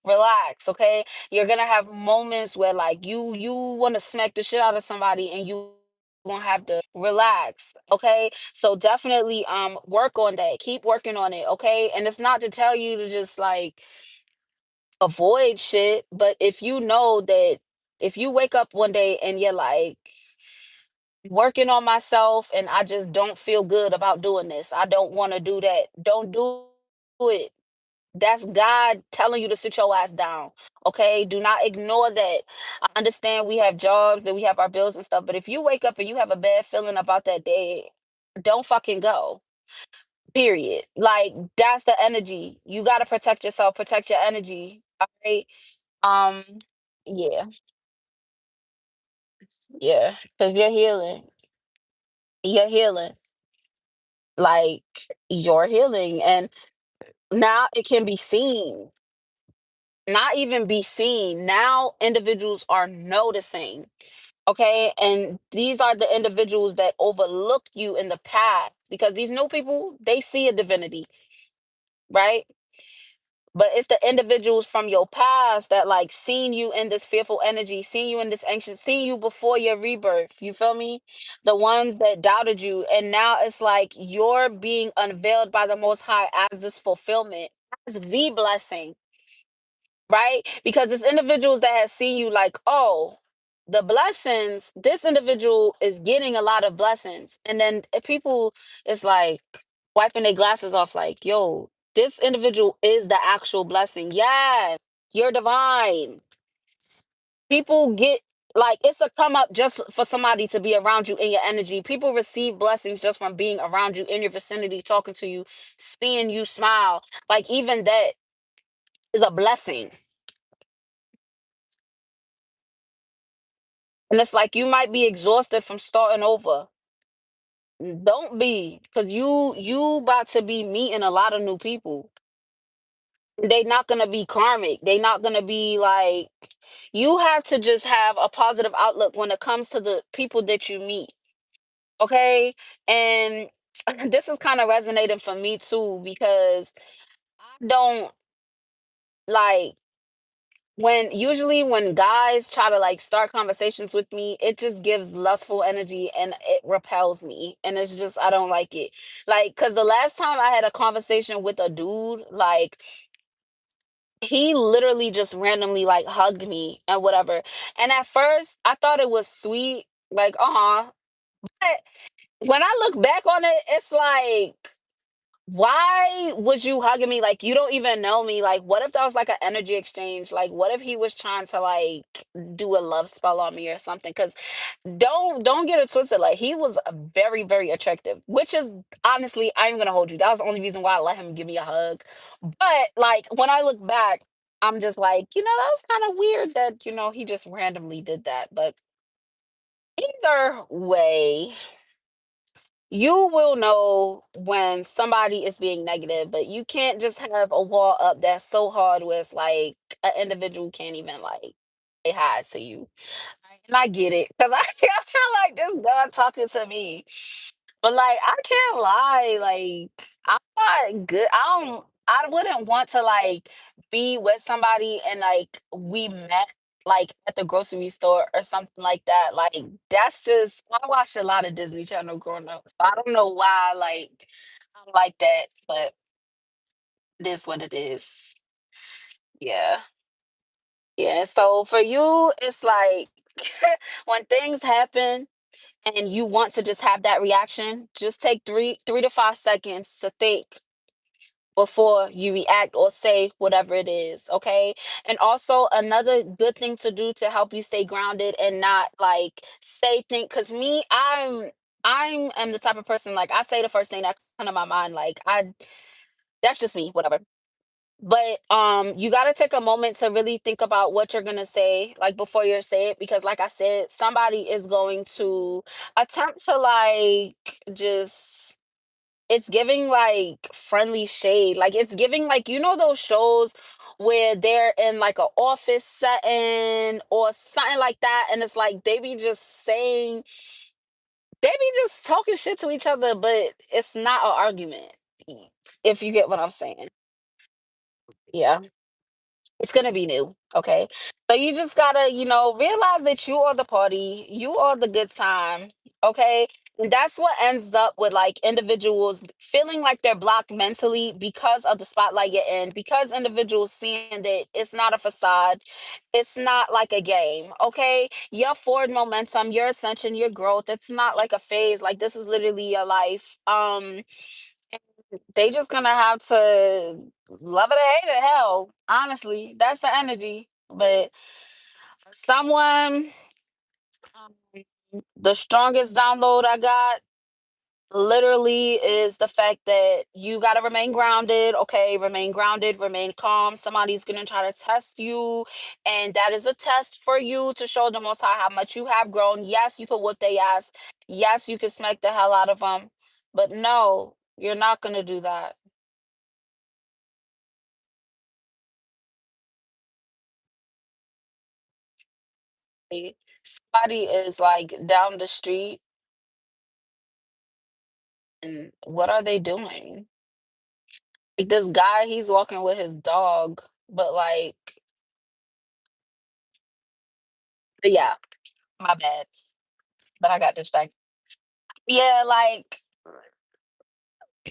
relax. Okay, you're gonna have moments where like you want to smack the shit out of somebody and you gonna have to relax. Okay, so definitely work on that, keep working on it. Okay, and it's not to tell you to just like avoid shit, but if you know that if you wake up one day and you're like working on myself and I just don't feel good about doing this, I don't want to do that, don't do it. That's God telling you to sit your ass down. Okay. Do not ignore that. I understand we have jobs and we have our bills and stuff, but if you wake up and you have a bad feeling about that day, don't fucking go. Period. Like that's the energy. You gotta protect yourself, protect your energy. All right. Um, yeah. Yeah, because you're healing. You're healing. Like, you're healing. And now it can be seen. Not even be seen. Now individuals are noticing. Okay. And these are the individuals that overlooked you in the past because these new people, they see a divinity, right? But it's the individuals from your past that like seen you in this fearful energy, seen you in this anxious, seen you before your rebirth. You feel me? The ones that doubted you. And now it's like you're being unveiled by the Most High as this fulfillment, as the blessing, right? Because this individual that has seen you like, oh, the blessings, this individual is getting a lot of blessings. And then people is like wiping their glasses off, like, yo, this individual is the actual blessing. Yes, you're divine. People get like it's a come up just for somebody to be around you in your energy. People receive blessings just from being around you in your vicinity, talking to you, seeing you smile. Like even that is a blessing. And it's like you might be exhausted from starting over. Don't be, because you about to be meeting a lot of new people. They not gonna be karmic. They not gonna be like you have to just have a positive outlook when it comes to the people that you meet. Okay. And this is kind of resonating for me too, because I don't like when guys try to like start conversations with me, it just gives lustful energy and it repels me, and it's just I don't like it. Like because the last time I had a conversation with a dude, like he literally just randomly like hugged me and whatever, and at first I thought it was sweet, like but when I look back on it, it's like, why would you hugging me like you don't even know me? Like, what if that was like an energy exchange? Like, what if he was trying to like do a love spell on me or something? Because don't get it twisted. Like, he was very very attractive, which is honestly, I'm gonna hold you. That was the only reason why I let him give me a hug. But like when I look back, I'm just like, that was kind of weird that he just randomly did that. But either way, you will know when somebody is being negative, but you can't just have a wall up that's so hard where it's like an individual can't even like say hi to you. And I get it because I feel like this God talking to me. But like I can't lie, like I'm not good. I wouldn't want to like be with somebody and like we met like at the grocery store or something like that. Like that's just I watched a lot of Disney Channel growing up. So I don't know why like I'm like that, but it is what it is. Yeah. Yeah. So for you, it's like when things happen and you want to just have that reaction, just take three to 5 seconds to think before you react or say whatever it is, okay? And also another good thing to do to help you stay grounded and not like say think cuz me I'm am the type of person like I say the first thing that comes to my mind, like I that's just me, whatever. But you got to take a moment to really think about what you're going to say like before you say it, because like I said, somebody is going to attempt to like just it's giving like friendly shade. Like it's giving like those shows where they're in like a office setting or something like that, and it's like they be just talking shit to each other, but it's not an argument. If you get what I'm saying. Yeah. It's gonna be new, okay? So you just gotta, realize that you are the party, you are the good time, okay? And that's what ends up with like individuals feeling like they're blocked mentally because of the spotlight you're in, because individuals seeing that it's not a facade, it's not like a game, okay? Your forward momentum, your ascension, your growth, it's not like a phase. Like this is literally your life. They just gonna have to love it or hate it. Hell, honestly, that's the energy. But for someone, the strongest download I got. literally is the fact that you got to remain grounded. Okay, remain grounded, remain calm. Somebody's going to try to test you, and that is a test for you to show the Most High how much you have grown. Yes, you could whoop their ass. Yes, you could smack the hell out of them, but no, you're not going to do that. Somebody is like down the street, and what are they doing? Like this guy, he's walking with his dog, but like, yeah, my bad, but I got distracted. Yeah, like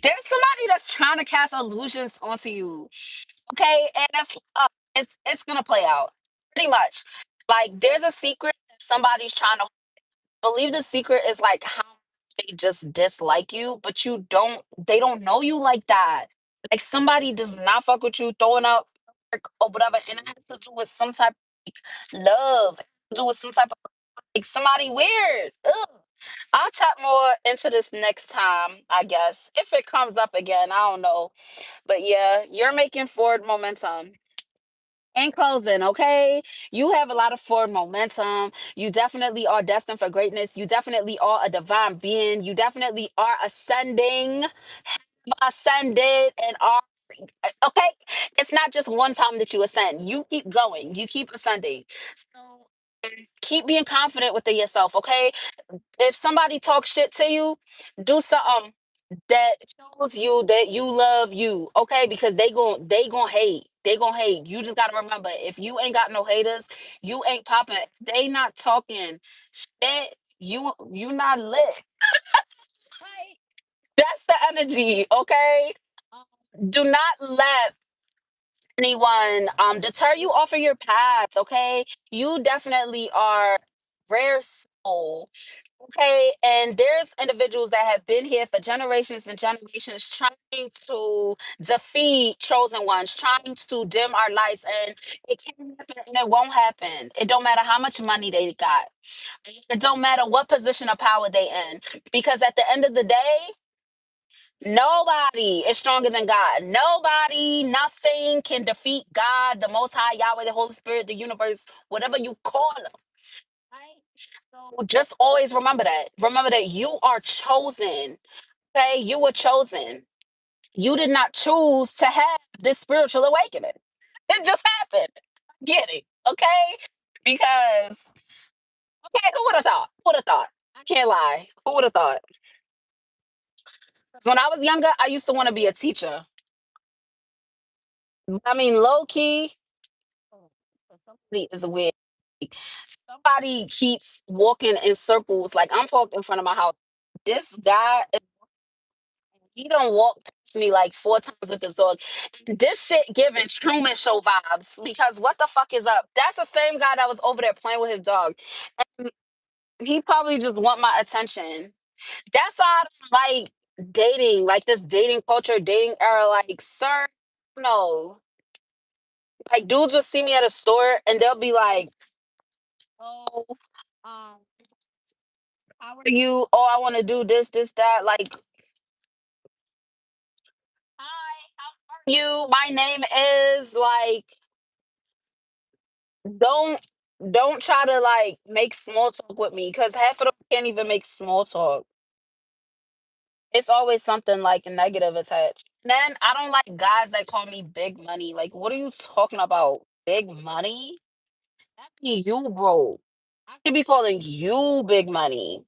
there's somebody that's trying to cast illusions onto you. Okay, and it's gonna play out pretty much. Like there's a secret that somebody's trying to believe. The secret is like how they just dislike you, but they don't know you like that. Like somebody does not fuck with you, throwing out or whatever, and it has to do with some type of like, love, do with some type of like somebody weird. Ugh. I'll tap more into this next time, I guess. If it comes up again, I don't know. But yeah, you're making forward momentum. In closing, okay? You have a lot of forward momentum. You definitely are destined for greatness. You definitely are a divine being. You definitely are ascending, ascended, and are okay. It's not just one time that you ascend. You keep going. You keep ascending. So keep being confident within yourself, okay? If somebody talks shit to you, do something that shows you that you love you, okay? Because they gon' hate. They gon' hate. You just gotta remember, if you ain't got no haters, you ain't popping. If they not talking shit, you not lit. Right? That's the energy, okay? Do not let anyone deter you off of your path, okay? You definitely are rare soul. Okay, and there's individuals that have been here for generations and generations trying to defeat chosen ones, trying to dim our lights, and it can't happen and it won't happen. It don't matter how much money they got. It don't matter what position of power they in. Because at the end of the day, nobody is stronger than God. Nobody, nothing can defeat God, the Most High, Yahweh, the Holy Spirit, the universe, whatever you call them. Right? So just always remember that. Remember that you are chosen. Okay, you were chosen. You did not choose to have this spiritual awakening. It just happened. Get it? Okay, because okay, who would have thought? Who would have thought? I can't lie. Who would have thought? 'Cause when I was younger, I used to want to be a teacher. I mean, low key, somebody is weird. Somebody keeps walking in circles. Like I'm parked in front of my house. This guy, he don't walk past me like four times with his dog. This shit giving Truman Show vibes because what the fuck is up? That's the same guy that was over there playing with his dog. And he probably just want my attention. That's why I don't like dating, like this dating culture, dating era. Like, sir, no. Like dudes will see me at a store and they'll be like, oh, um, how are you? Oh, I want to do this, this, that. Like, hi, how are you? My name is like don't don't try to like make small talk with me because half of them can't even make small talk. It's always something like negative attached. Then I don't like guys that call me big money. Like, what are you talking about? Big money? That be you, bro. I should be calling you big money.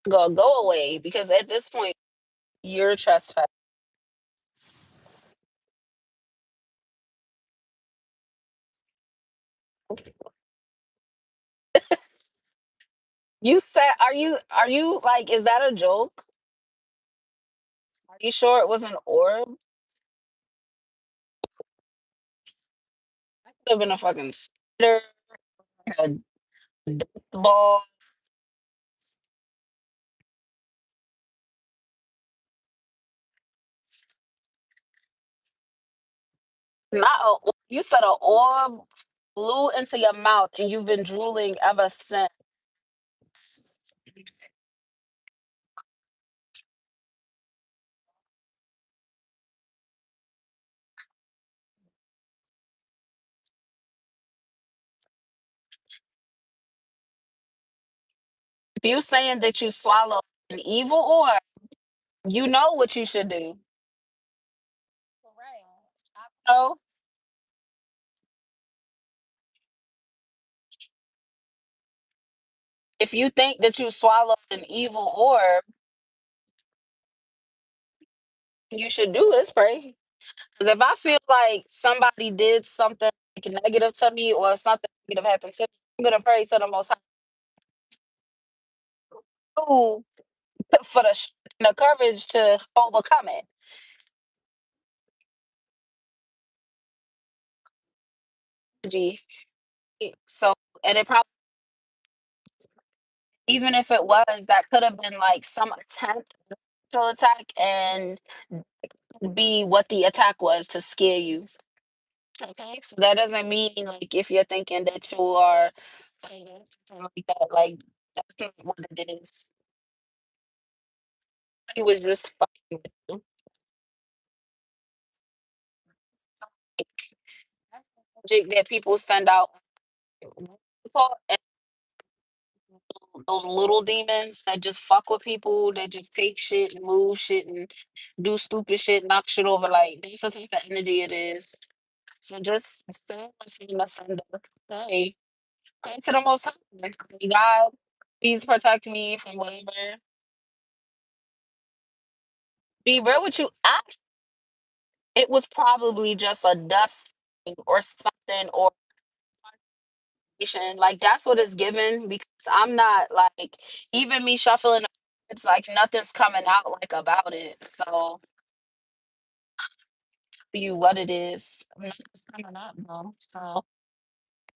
Go away because at this point you're trespassing. You said, are you like, is that a joke? Are you sure it was an orb? Could have been a fucking spider, a ball. Not a, you said an orb. flew into your mouth and you've been drooling ever since. If you saying that you swallow an evil orb, you know what you should do. So if you think that you swallowed an evil orb, you should do is pray. Because if I feel like somebody did something like negative to me or something negative happened to me, I'm gonna pray to the Most High for the courage to overcome it. Gee, so and it probably even if it was that could have been like some attempt to attack and be what the attack was to scare you. Okay, so that doesn't mean like if you're thinking that you are something like that, like that's not what it is. He was just fucking with you. Magic that people send out for and those little demons that just fuck with people, that just take shit and move shit and do stupid shit, knock shit over. Like that's the type of energy it is. So just stay in the sender. Hey, pray to the Most High. Like, God, please protect me from whatever. Be real with you. It was probably just a dust or something or like that's what it's given because I'm not like even me shuffling it's like nothing's coming out like about it. So you what it is. Nothing's coming up though. So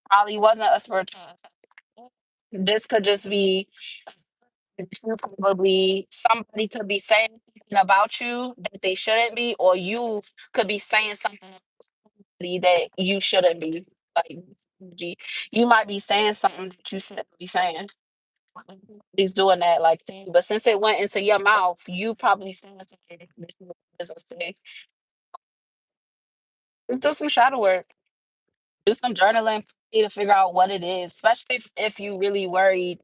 probably wasn't a spiritual attack. This could just be you probably somebody could be saying something about you that they shouldn't be, or you could be saying something that you shouldn't be. Like gee, you might be saying something that you shouldn't be saying. He's doing that like thing. But since it went into your mouth, you probably saying something that you business say. Just do some shadow work. Do some journaling to figure out what it is, especially if you really worried.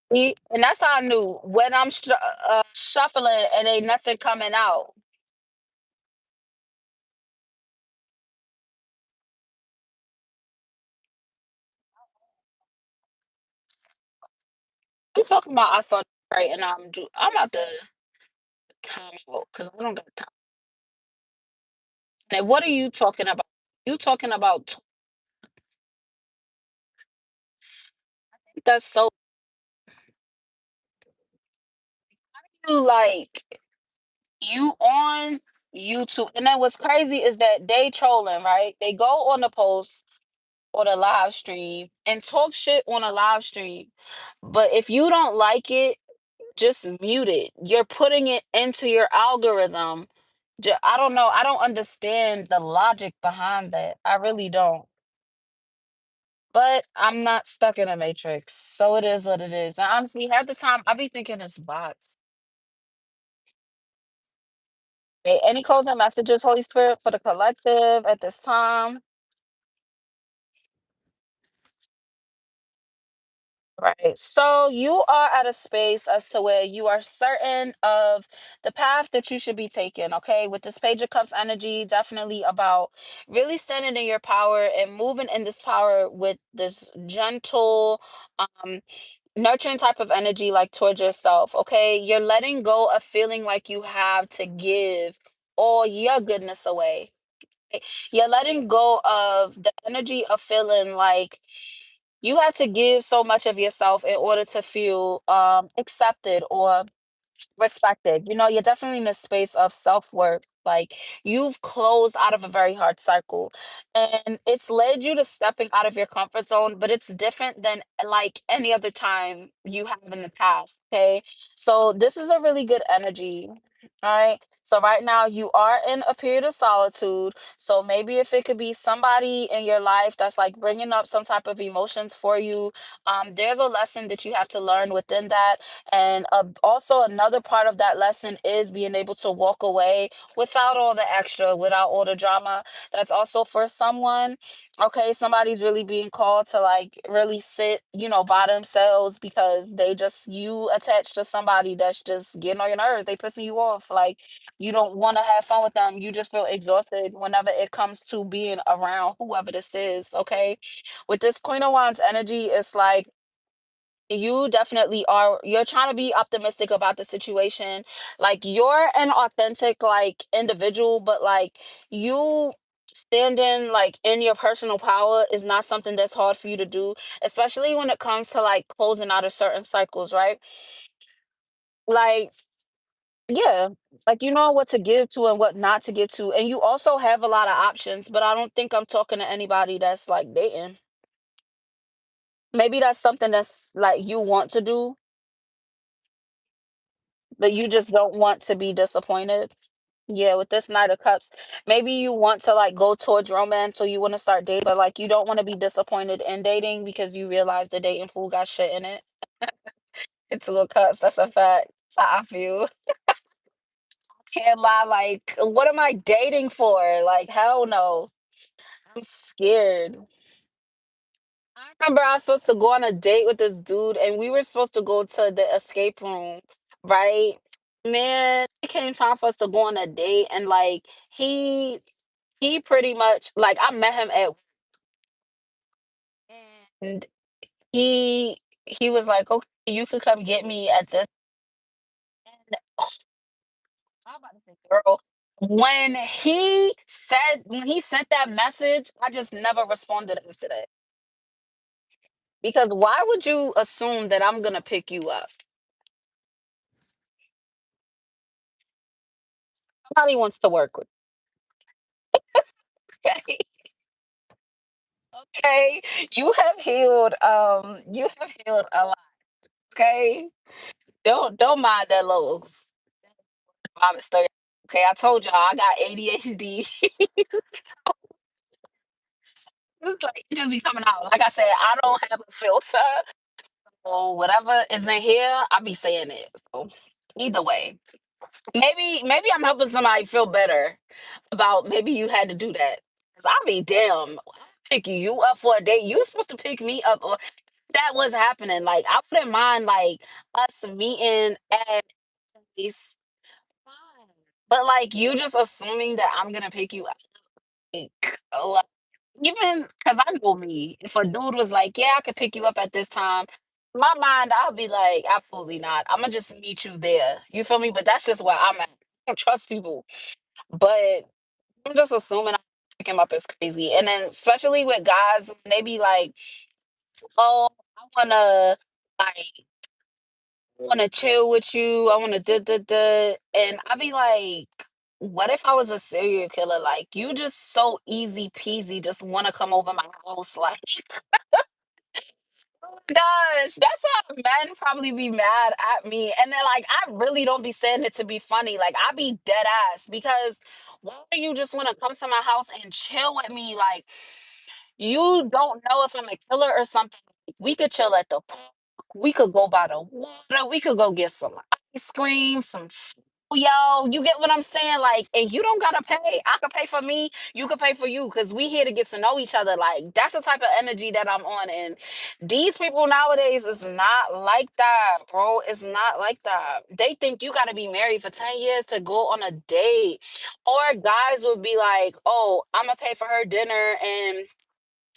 And that's how I knew when I'm shuffling and ain't nothing coming out. I'm talking about I saw right and I'm at the time out because I don't got time. And what are you talking about? You talking about that's so you like you on YouTube. And then what's crazy is that they trolling, right? They go on the post or the live stream and talk shit on a live stream. But if you don't like it, just mute it. You're putting it into your algorithm. I don't know. I don't understand the logic behind that. I really don't. But I'm not stuck in a matrix. So it is what it is. And honestly, half the time I be thinking it's bots. Okay, any closing messages, Holy Spirit, for the collective at this time? Right. So you are at a space as to where you are certain of the path that you should be taking. Okay. With this Page of Cups energy, definitely about really standing in your power and moving in this power with this gentle, um, nurturing type of energy, like towards yourself. Okay. You're letting go of feeling like you have to give all your goodness away. You're letting go of the energy of feeling like you have to give so much of yourself in order to feel accepted or respected. You know, you're definitely in a space of self-worth. Like, you've closed out of a very hard cycle, and it's led you to stepping out of your comfort zone, but it's different than like any other time you have in the past. Okay. So this is a really good energy. All right. So right now you are in a period of solitude. So maybe if it could be somebody in your life that's like bringing up some type of emotions for you, there's a lesson that you have to learn within that. And also, another part of that lesson is being able to walk away without all the extra, without all the drama. That's also for someone. Okay, somebody's really being called to like really sit, by themselves because they just, you attached to somebody that's just getting on your nerves. They pissing you off. Like, you don't want to have fun with them. You just feel exhausted whenever it comes to being around whoever this is. Okay. With this Queen of Wands energy, it's like, you definitely are, you're trying to be optimistic about the situation. Like, you're an authentic like individual, but like, you standing like in your personal power is not something that's hard for you to do, especially when it comes to like closing out of certain cycles, right? Like, yeah, like, you know what to give to and what not to give to, and you also have a lot of options, but I don't think I'm talking to anybody that's like dating. Maybe that's something that's like you want to do, but you just don't want to be disappointed. Yeah, with this Knight of Cups, maybe you want to like go towards romance, or you want to start dating, but like you don't want to be disappointed in dating because you realize the dating pool got shit in it. It's a little cuts. That's a fact. That's how I feel. Can't lie. Like, what am I dating for? Like, hell no. I'm scared. I remember I was supposed to go on a date with this dude, and we were supposed to go to the escape room, right? Man, it came time for us to go on a date, and like he pretty much like, I met him at, and he was like, okay, you could come get me at this. And I'm about to say, girl, when he sent that message, I just never responded after that. Because why would you assume that I'm gonna pick you up? Nobody wants to work with. Okay. Okay. You have healed a lot. Okay. Don't mind that little vomit story. Okay, I told y'all I got ADHD. It's like it just be coming out. Like I said, I don't have a filter. So whatever is in here, I be saying it. So either way. Maybe I'm helping somebody feel better about, maybe you had to do that. Cause I'll be damn picking you up for a date. You supposed to pick me up, or that was happening. Like, I wouldn't mind like us meeting at least fine. But like, you just assuming that I'm gonna pick you up. Like, even because I know me, if a dude was like, "Yeah, I could pick you up at this time," in my mind, I'll be like, "Absolutely not. I'm gonna just meet you there." You feel me? But that's just where I'm at. I don't trust people, but I'm just assuming I pick him up as crazy. And then, especially with guys, when they be like, "Oh, I wanna chill with you. I wanna da da da," and I be like, "What if I was a serial killer? Like, you just so easy peasy, just wanna come over my house, like." Oh my gosh, that's why men probably be mad at me. And then like, I really don't be saying it to be funny. Like, I be dead ass because why do you just want to come to my house and chill with me? Like, you don't know if I'm a killer or something. We could chill at the park. We could go by the water. We could go get some ice cream, some food. Yo, you get what I'm saying? Like, and you don't gotta pay. I could pay for me. You could pay for you, because we here to get to know each other. Like, that's the type of energy that I'm on. And these people nowadays is not like that, bro. It's not like that. They think you gotta be married for 10 years to go on a date. Or guys would be like, oh, I'm gonna pay for her dinner, and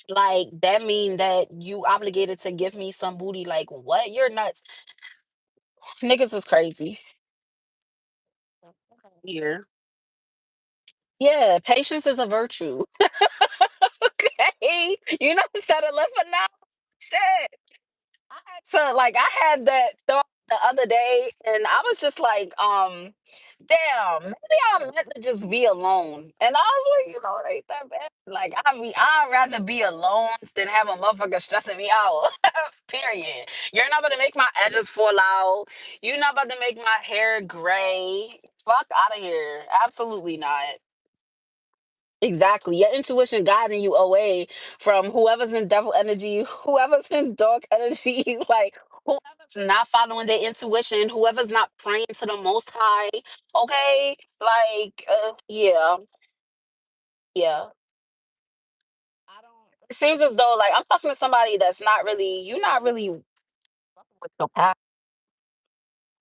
like that mean that you obligated to give me some booty. Like, what? You're nuts. Niggas is crazy. Here. Yeah, patience is a virtue. Okay. You know, instead of living now, shit. I had to like, I had that thought. the other day, and I was just like, damn, maybe I'm meant to just be alone. And I was like, it ain't that bad. Like, I'd rather be alone than have a motherfucker stressing me out. Period. You're not about to make my edges fall out. You're not about to make my hair gray. Fuck out of here. Absolutely not. Exactly. Your intuition guiding you away from whoever's in devil energy, whoever's in dark energy, like whoever's not following their intuition, whoever's not praying to the most high. Okay? Like, yeah. Yeah. I don't it seems as though like I'm talking to somebody that's not really you're not really fucking with your path.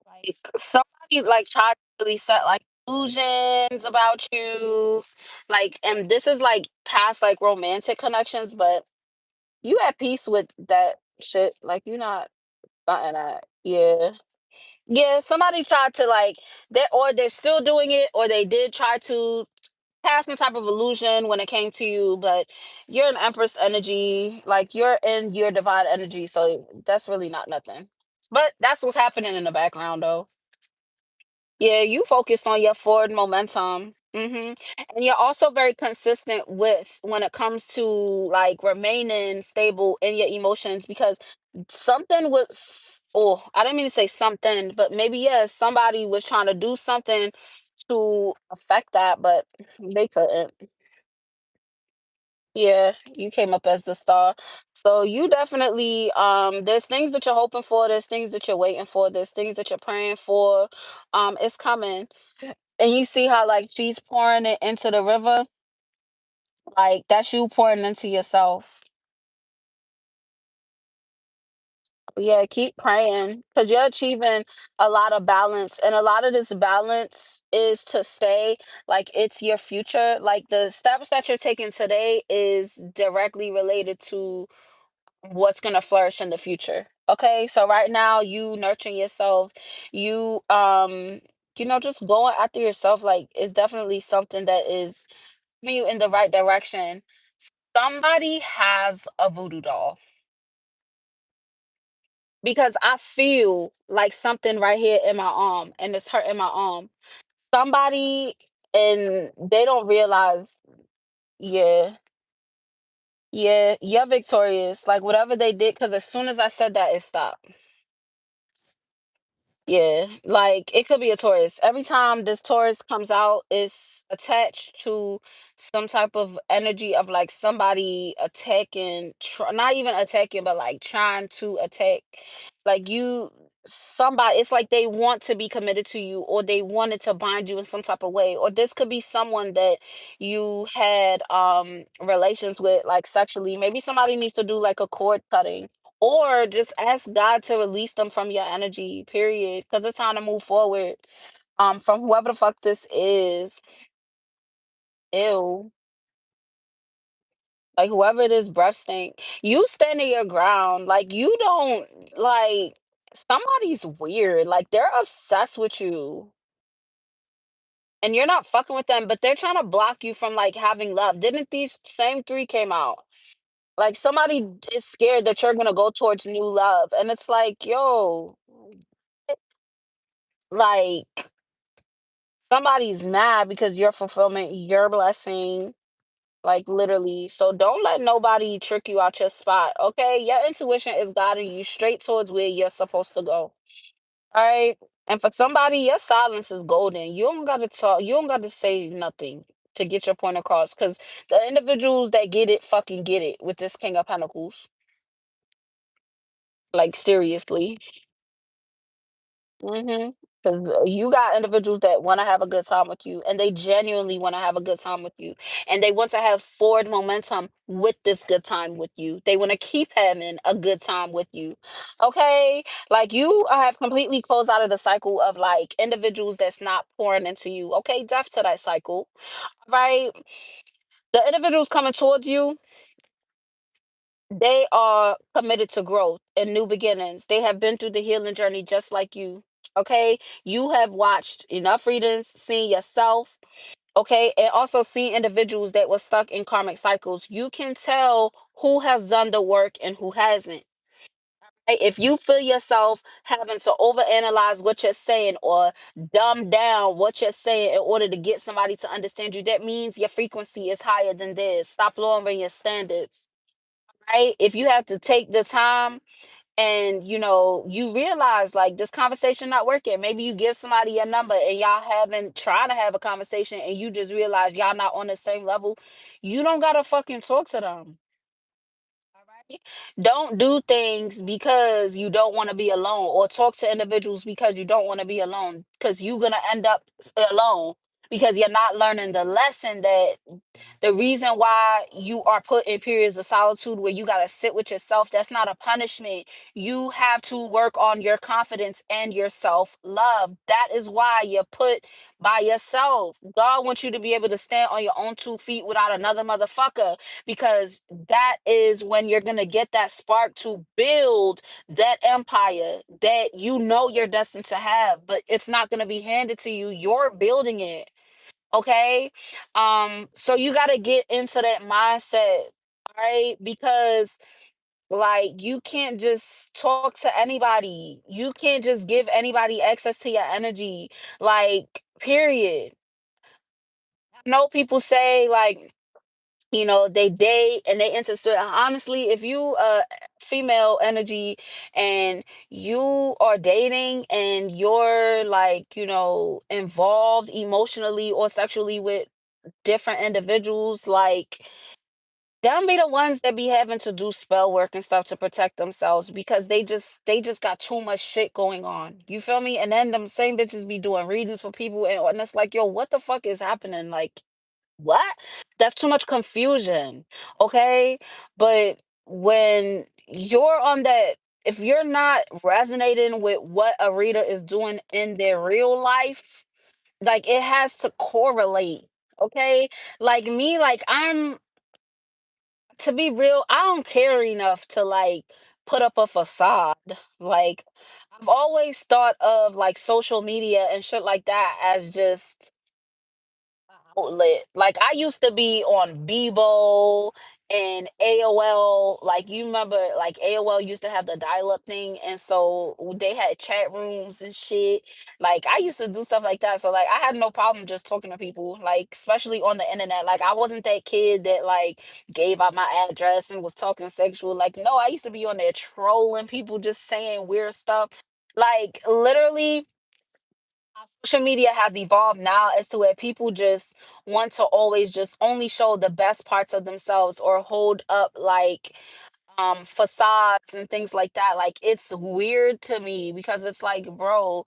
Like somebody like tried to really set like illusions about you. Like and this is like past like romantic connections, but you at peace with that shit. Like you not starting that. Yeah. Yeah, somebody tried to like they or they're still doing it or they did try to pass some type of illusion when it came to you, but you're an empress energy, like you're in your divine energy, so that's really not nothing. But that's what's happening in the background though. Yeah, you focused on your forward momentum. And you're also very consistent with when it comes to like remaining stable in your emotions because something was, oh, I didn't mean to say something, but maybe, yeah, somebody was trying to do something to affect that, but they couldn't. Yeah, you came up as the star. So you definitely there's things that you're hoping for, there's things that you're waiting for, there's things that you're praying for. It's coming. And you see how like she's pouring it into the river, like that's you pouring into yourself. Yeah, keep praying because you're achieving a lot of balance, and a lot of this balance is to stay like it's your future. Like the steps that you're taking today is directly related to what's gonna flourish in the future. Okay, so right now you nurturing yourself, you just going after yourself. Like it's definitely something that is moving you in the right direction. Somebody has a voodoo doll because I feel like something right here in my arm and it's hurting my arm. Somebody and they don't realize, yeah, yeah, you're victorious. Like whatever they did, because as soon as I said that, it stopped. Yeah, like it could be a Taurus. Every time this Taurus comes out, it's attached to some type of energy of like somebody attacking, not even attacking, but like trying to attack. Like you, somebody, it's like they want to be committed to you or they wanted to bind you in some type of way. Or this could be someone that you had relations with, like sexually. Maybe somebody needs to do like a cord cutting or just ask God to release them from your energy, period. Because it's time to move forward. From whoever the fuck this is, ew. Like whoever it is, breath stink. You stand in your ground. Like you don't like somebody's weird. Like they're obsessed with you. And you're not fucking with them, but they're trying to block you from like having love. Didn't these same three came out? Like somebody is scared that you're gonna go towards new love. And it's like, yo, like somebody's mad because your fulfillment, your blessing, like literally. So don't let nobody trick you out your spot. Okay. Your intuition is guiding you straight towards where you're supposed to go. All right. And for somebody, your silence is golden. You don't gotta talk, you don't gotta say nothing to get your point across. Cause the individuals that get it fucking get it with this King of Pentacles. Like seriously. Mhm. 'Cause you got individuals that wanna have a good time with you, and they genuinely wanna have a good time with you, and they want to have forward momentum with this good time with you. They wanna keep having a good time with you, okay? Like, you have completely closed out of the cycle of, like, individuals that's not pouring into you, okay? Death to that cycle, right? The individuals coming towards you, they are committed to growth and new beginnings. They have been through the healing journey just like you. Okay. You have watched enough readings, seen yourself. Okay. And also seen individuals that were stuck in karmic cycles. You can tell who has done the work and who hasn't. If you feel yourself having to overanalyze what you're saying or dumb down what you're saying in order to get somebody to understand you, that means your frequency is higher than this. Stop lowering your standards, right? If you have to take the time and you realize like this conversation not working, maybe you give somebody a number and y'all having trying to have a conversation and you just realize y'all not on the same level, you don't gotta fucking talk to them. Right? Don't do things because you don't want to be alone, or talk to individuals because you don't want to be alone, because you're going to end up alone because you're not learning the lesson that the reason why you are put in periods of solitude where you got to sit with yourself, that's not a punishment. You have to work on your confidence and your self love. That is why you're put by yourself. God wants you to be able to stand on your own 2 feet without another motherfucker, because that is when you're going to get that spark to build that empire that you're destined to have. But it's not going to be handed to you. You're building it. Okay. So you got to get into that mindset. All right. Because like you can't just talk to anybody. You can't just give anybody access to your energy. Like, period. I know people say like, they date and they interested. Honestly, if you female energy and you are dating and you're like, involved emotionally or sexually with different individuals, like them be the ones that be having to do spell work and stuff to protect themselves, because they just got too much shit going on. You feel me? And then them same bitches be doing readings for people, and it's like, yo, what the fuck is happening? Like, what? That's too much confusion. Okay? But when you're on that, if you're not resonating with what a reader is doing in their real life, like it has to correlate. Okay? Like me, like I'm to be real, I don't care enough to like put up a facade. Like I've always thought of like social media and shit like that as just outlet. Like I used to be on Bebo and AOL. Like you remember, like AOL used to have the dial-up thing, and so they had chat rooms and shit. Like I used to do stuff like that. So like I had no problem just talking to people, like especially on the internet. Like I wasn't that kid that like gave out my address and was talking sexual. Like no, I used to be on there trolling people, just saying weird stuff. Like literally social media has evolved now as to where people just want to always just only show the best parts of themselves or hold up like facades and things like that. Like it's weird to me because it's like, bro,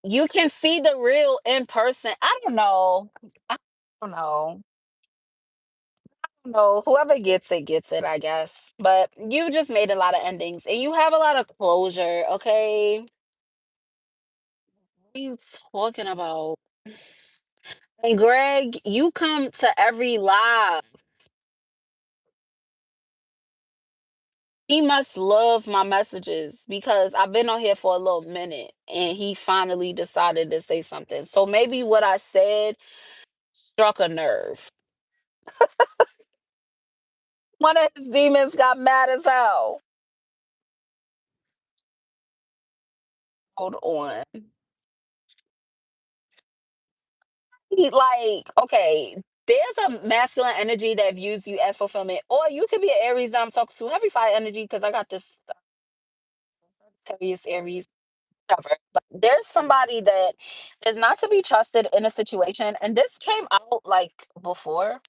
you can see the real in person. I don't know. I don't know. No, whoever gets it, I guess. But you just made a lot of endings and you have a lot of closure, okay? What are you talking about? And Greg, you come to every live. He must love my messages because I've been on here for a little minute and he finally decided to say something. So maybe what I said struck a nerve. One of his demons got mad as hell. Hold on. Like, okay, there's a masculine energy that views you as fulfillment, or you could be an Aries that I'm talking to, heavy fire energy, because I got this Sagittarius Aries, whatever. But there's somebody that is not to be trusted in a situation, and this came out like before.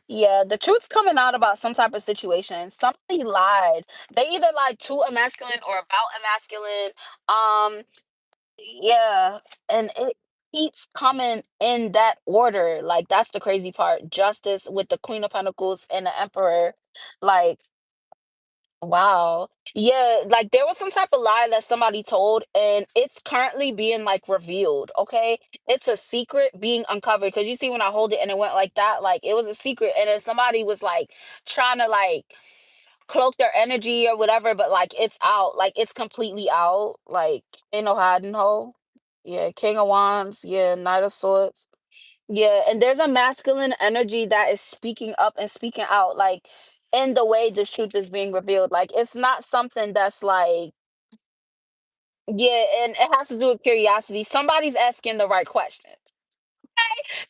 Yeah, the truth's coming out about some type of situation. Somebody lied. They either lied to a masculine or about a masculine. Yeah, and it keeps coming in that order. Like that's the crazy part. Justice with the Queen of Pentacles and the Emperor. Like, wow. Yeah, like there was some type of lie that somebody told, and it's currently being like revealed. Okay. It's a secret being uncovered. Cause you see when I hold it and it went like that, like it was a secret. And then somebody was like trying to like cloak their energy or whatever, but like it's out. Like it's completely out. Like ain't no hiding hole. Yeah, King of Wands, yeah, Knight of Swords. Yeah, and there's a masculine energy that is speaking up and speaking out. Like in the way this truth is being revealed. Like it's not something that's like, yeah, and it has to do with curiosity. Somebody's asking the right questions. Okay?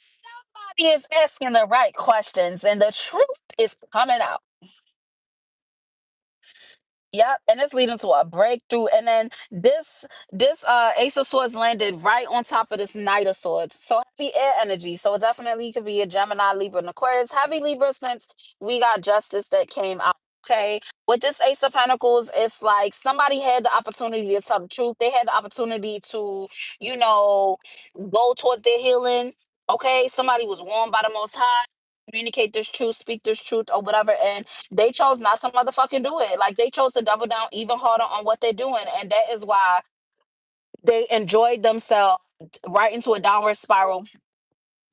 Somebody is asking the right questions, and the truth is coming out. Yep, and it's leading to a breakthrough. And then this Ace of Swords landed right on top of this Knight of Swords. So heavy air energy. So it definitely could be a Gemini, Libra, and Aquarius. Heavy Libra since we got justice that came out. Okay. With this Ace of Pentacles, it's like somebody had the opportunity to tell the truth. They had the opportunity to, you know, go towards their healing. Okay. Somebody was warned by the most high. Communicate this truth, speak this truth, or whatever. And they chose not to motherfucking do it. Like they chose to double down even harder on what they're doing. And that is why they enjoyed themselves right into a downward spiral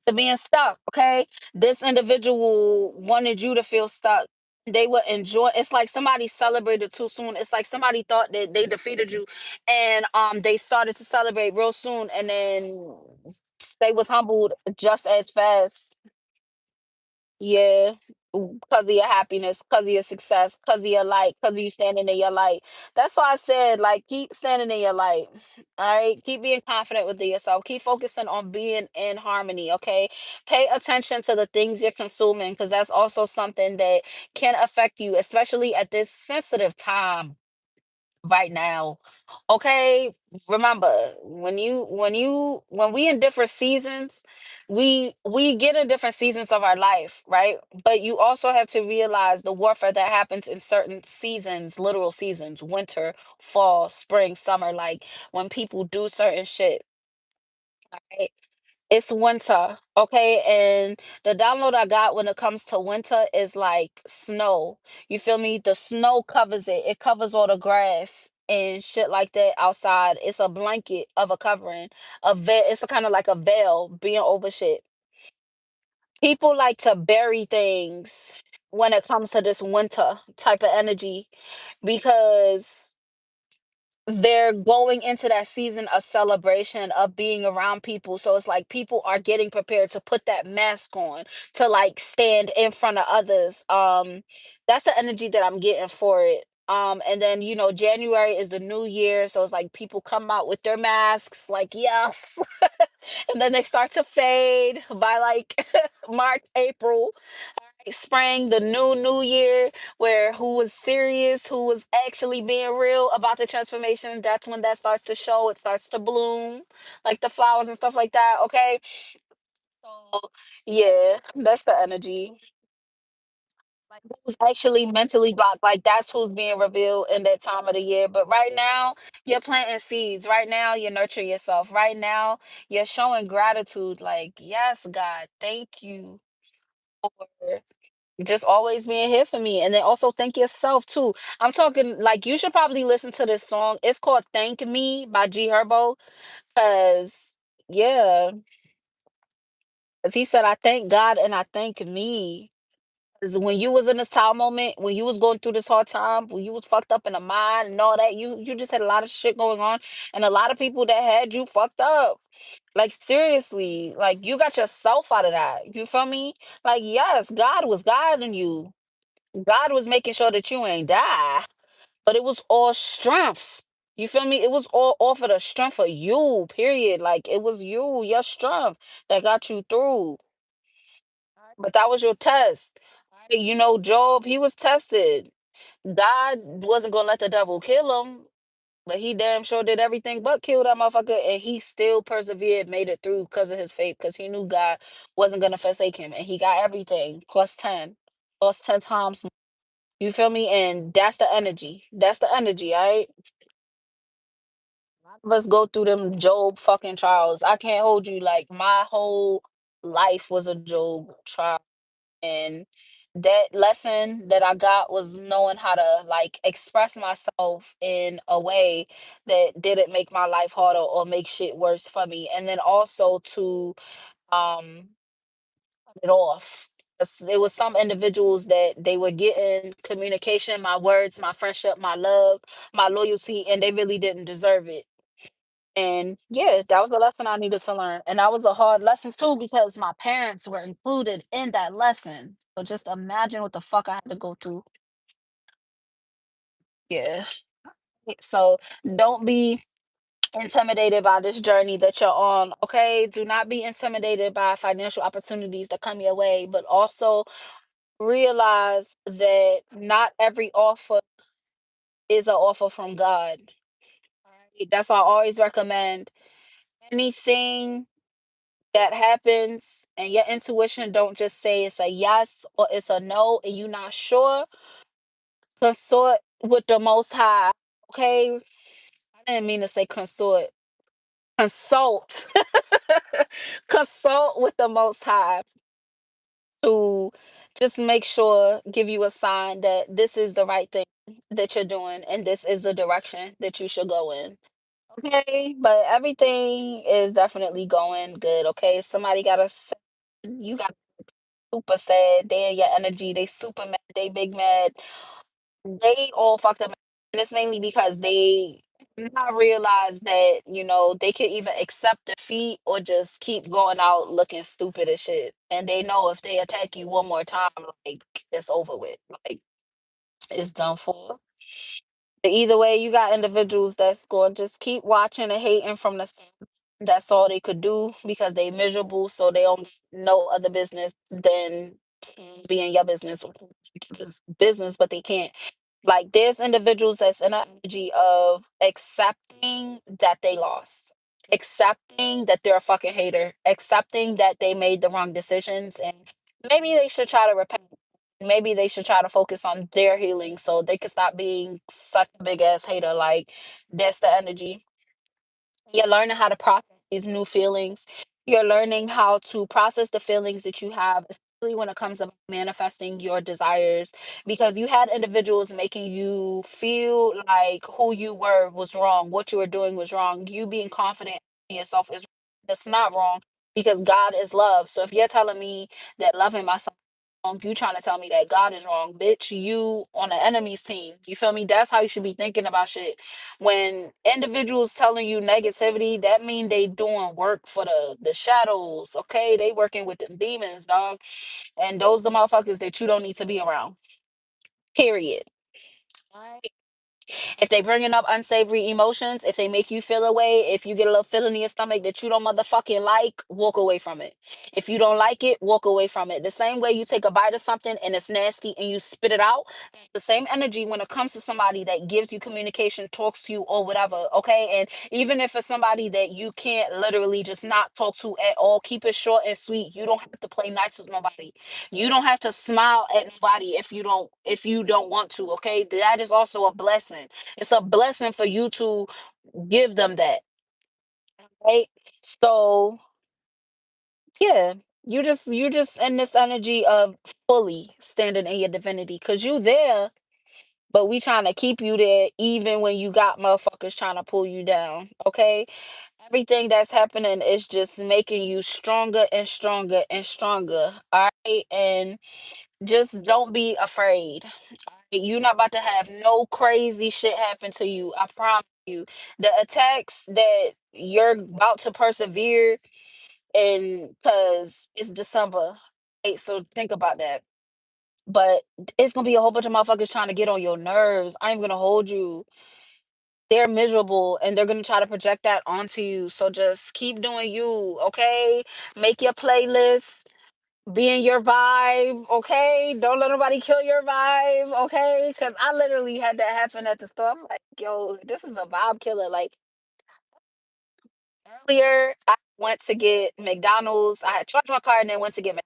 to being stuck. Okay. This individual wanted you to feel stuck. They would enjoy, it's like somebody celebrated too soon. It's like somebody thought that they defeated you, and they started to celebrate real soon, and then they was humbled just as fast. Yeah, because of your happiness, because of your success, because of your light, because of you standing in your light. That's why I said, like, keep standing in your light. All right. Keep being confident with yourself. Keep focusing on being in harmony. Okay. Pay attention to the things you're consuming, because that's also something that can affect you, especially at this sensitive time right now. Okay, remember, when we in different seasons, we get in different seasons of our life, right? But you also have to realize the warfare that happens in certain seasons, literal seasons: winter, fall, spring, summer. Like when people do certain shit, right? It's winter, okay? And the download I got when it comes to winter is like snow. You feel me? The snow covers it. It covers all the grass and shit like that outside. It's a blanket of a covering. A veil. It's a kind of like a veil being over shit. People like to bury things when it comes to this winter type of energy, because they're going into that season of celebration of being around people. So it's like people are getting prepared to put that mask on, to like stand in front of others. That's the energy that I'm getting for it. And then January is the new year, so it's like people come out with their masks, like, yes. And then they start to fade by like March, April. Spring, the new year, where who was serious, who was actually being real about the transformation, that's when that starts to show. It starts to bloom, like the flowers and stuff like that. Okay. So yeah, that's the energy. Like who's actually mentally blocked, like that's who's being revealed in that time of the year. But right now, you're planting seeds. Right now, you're nurturing yourself. Right now, you're showing gratitude. Like, yes, God, thank you for just always being here for me. And then also thank yourself too. I'm talking like you should probably listen to this song. It's called Thank Me by G Herbo. Cause yeah, because he said, I thank God and I thank me. 'Cause when you was in this time moment, when you was going through this hard time, when you was fucked up in the mind and all that, you just had a lot of shit going on, and a lot of people that had you fucked up. Like seriously, like you got yourself out of that. You feel me? Like yes, God was guiding you. God was making sure that you ain't die, but it was all strength. You feel me? It was all off of the strength of you, period. Like it was you, your strength that got you through. But that was your test. Job, he was tested. God wasn't gonna let the devil kill him, but he damn sure did everything but kill that motherfucker, and he still persevered, made it through because of his faith, because he knew God wasn't gonna forsake him, and he got everything plus 10 times. You feel me? And that's the energy. That's the energy, all right? A lot of us go through them Job fucking trials. I can't hold you. Like, my whole life was a Job trial. And that lesson that I got was knowing how to, like, express myself in a way that didn't make my life harder or make shit worse for me. And then also to, um, it off. There was some individuals that they were getting communication, my words, my friendship, my love, my loyalty, and they really didn't deserve it. And yeah, that was the lesson I needed to learn. And that was a hard lesson too because my parents were included in that lesson. So just imagine what the fuck I had to go through. Yeah. So don't be intimidated by this journey that you're on. Okay. Do not be intimidated by financial opportunities that come your way, but also realize that not every offer is an offer from God. Alright? That's why I always recommend anything that happens and your intuition don't just say it's a yes or it's a no and you're not sure, consort with the most high. Okay. I didn't mean to say consort. Consult. Consult with the most high to just make sure, give you a sign that this is the right thing that you're doing and this is the direction that you should go in. Okay, but everything is definitely going good. Okay, somebody got to, you got super sad. They in your energy. They super mad. They big mad. They all fucked up. And it's mainly because they not realize that, they can either accept defeat or just keep going out looking stupid as shit. And they know if they attack you one more time, like, it's over with. Like, it's done for. But either way, you got individuals that's going to just keep watching and hating from the side. That's all they could do because they miserable, so they don't no other business than be in your business or business, but they can't. Like there's individuals that's in an energy of accepting that they lost, accepting that they're a fucking hater, accepting that they made the wrong decisions, and maybe they should try to repent. Maybe they should try to focus on their healing so they could stop being such a big ass hater. Like that's the energy. You're learning how to process these new feelings. You're learning how to process the feelings that you have, especially when it comes to manifesting your desires, because you had individuals making you feel like who you were was wrong, what you were doing was wrong. You being confident in yourself is that's not wrong because God is love. So if you're telling me that loving myself wrong, you trying to tell me that God is wrong, bitch. You on the enemy's team. You feel me? That's how you should be thinking about shit. When individuals telling you negativity, that mean they doing work for the shadows. Okay, they working with the demons, dog, and those the motherfuckers that you don't need to be around. Period. Alright? If they bringing up unsavory emotions, if they make you feel a way, if you get a little feeling in your stomach that you don't motherfucking like, walk away from it. If you don't like it, walk away from it. The same way you take a bite of something and it's nasty and you spit it out, the same energy when it comes to somebody that gives you communication, talks to you or whatever, okay? And even if it's somebody that you can't literally just not talk to at all, keep it short and sweet. You don't have to play nice with nobody. You don't have to smile at nobody if you don't want to, okay? That is also a blessing. It's a blessing for you to give them that, right? So yeah, you just in this energy of fully standing in your divinity because you there, but we trying to keep you there even when you got motherfuckers trying to pull you down. Okay, everything that's happening is just making you stronger and stronger and stronger. All right, and just don't be afraid. You're not about to have no crazy shit happen to you. I promise you. The attacks that you're about to persevere in, because it's December. Right? So think about that. But it's gonna be a whole bunch of motherfuckers trying to get on your nerves. I'm gonna hold you. They're miserable and they're gonna try to project that onto you. So just keep doing you, okay? Make your playlist, be in your vibe, okay? Don't let nobody kill your vibe, okay? Because I literally had that happen at the store. I'm like, yo, this is a vibe killer. Like earlier, I went to get McDonald's. I had charged my car and then went to get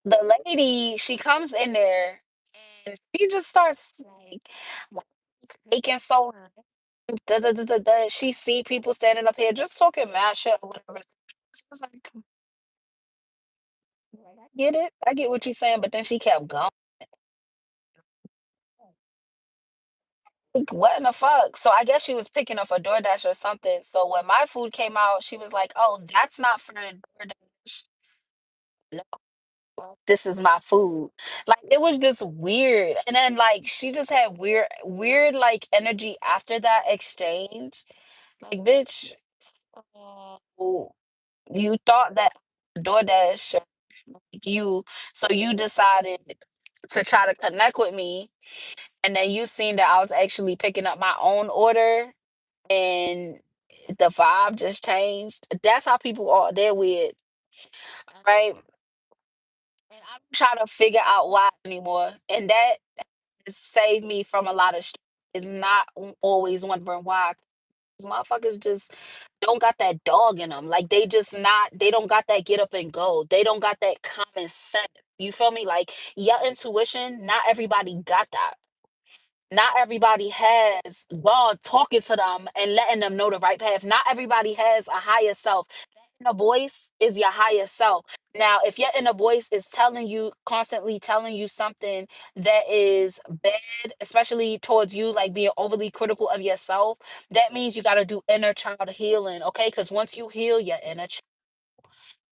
the lady. She comes in there and she just starts like making so da, da, da, da, da. She see people standing up here just talking mad shit or whatever. She was like, I get it. I get what you're saying, but then she kept going. Like, what in the fuck? So I guess she was picking up a DoorDash or something. So when my food came out, she was like, "Oh, that's not for DoorDash." No. this is my food. Like it was just weird. And then like she just had weird like energy after that exchange. Like bitch, oh, you thought that DoorDash you so you decided to try to connect with me, and then you seen that I was actually picking up my own order, and the vibe just changed. That's how people are. They're weird, right? And I don't try to figure out why anymore. And that has saved me from a lot of shit. Is not always wondering why. 'Cause motherfuckers just don't got that dog in them. Like they just not. They don't got that get up and go. They don't got that common sense. You feel me? Like your intuition. Not everybody got that. Not everybody has God talking to them and letting them know the right path. Not everybody has a higher self. That inner voice is your higher self. Now, if your inner voice is telling you, constantly telling you something that is bad, especially towards you, like being overly critical of yourself, that means you got to do inner child healing, okay? Because once you heal your inner child,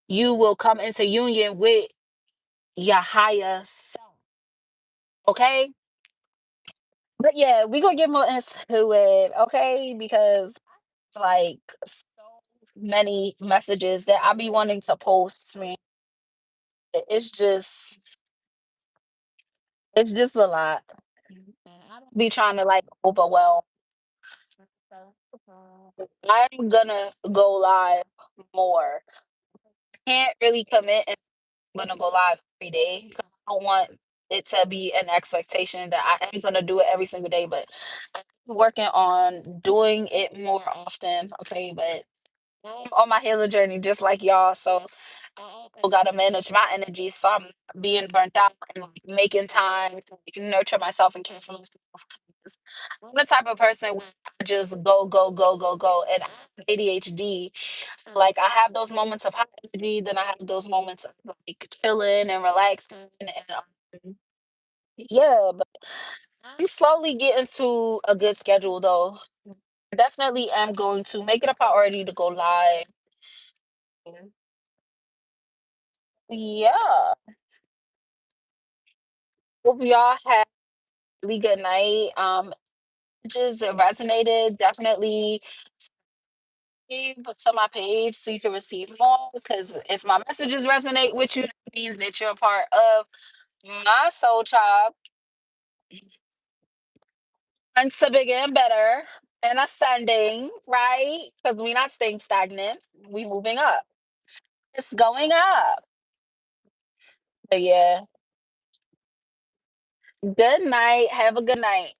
you will come into union with your higher self, okay? But yeah, we gonna get more into it, okay? Because like so many messages that I be wanting to post, man. It's just a lot. And I don't be trying to like overwhelm. I'm gonna go live more. Can't really commit and I'm gonna go live every day. 'Cause I don't want it to be an expectation that I ain't gonna do it every single day, but I'm working on doing it more often. Okay, but I'm on my healing journey just like y'all. So I also gotta manage my energy so I'm not being burnt out and like making time to like, nurture myself and care for myself. 'Cause I'm the type of person where I just go, go, go, go, go. And I have ADHD. Like I have those moments of high energy, then I have those moments of like chilling and relaxing and yeah, but I'm slowly getting to a good schedule though. I definitely am going to make it a priority to go live. Yeah. Hope y'all had a really good night. Just resonated. Definitely subscribe to my page so you can receive more. Because if my messages resonate with you, that means that you're a part of my soul tribe. And to bigger and better and ascending, right? Because we're not staying stagnant. We moving up. It's going up. But yeah. Good night. Have a good night.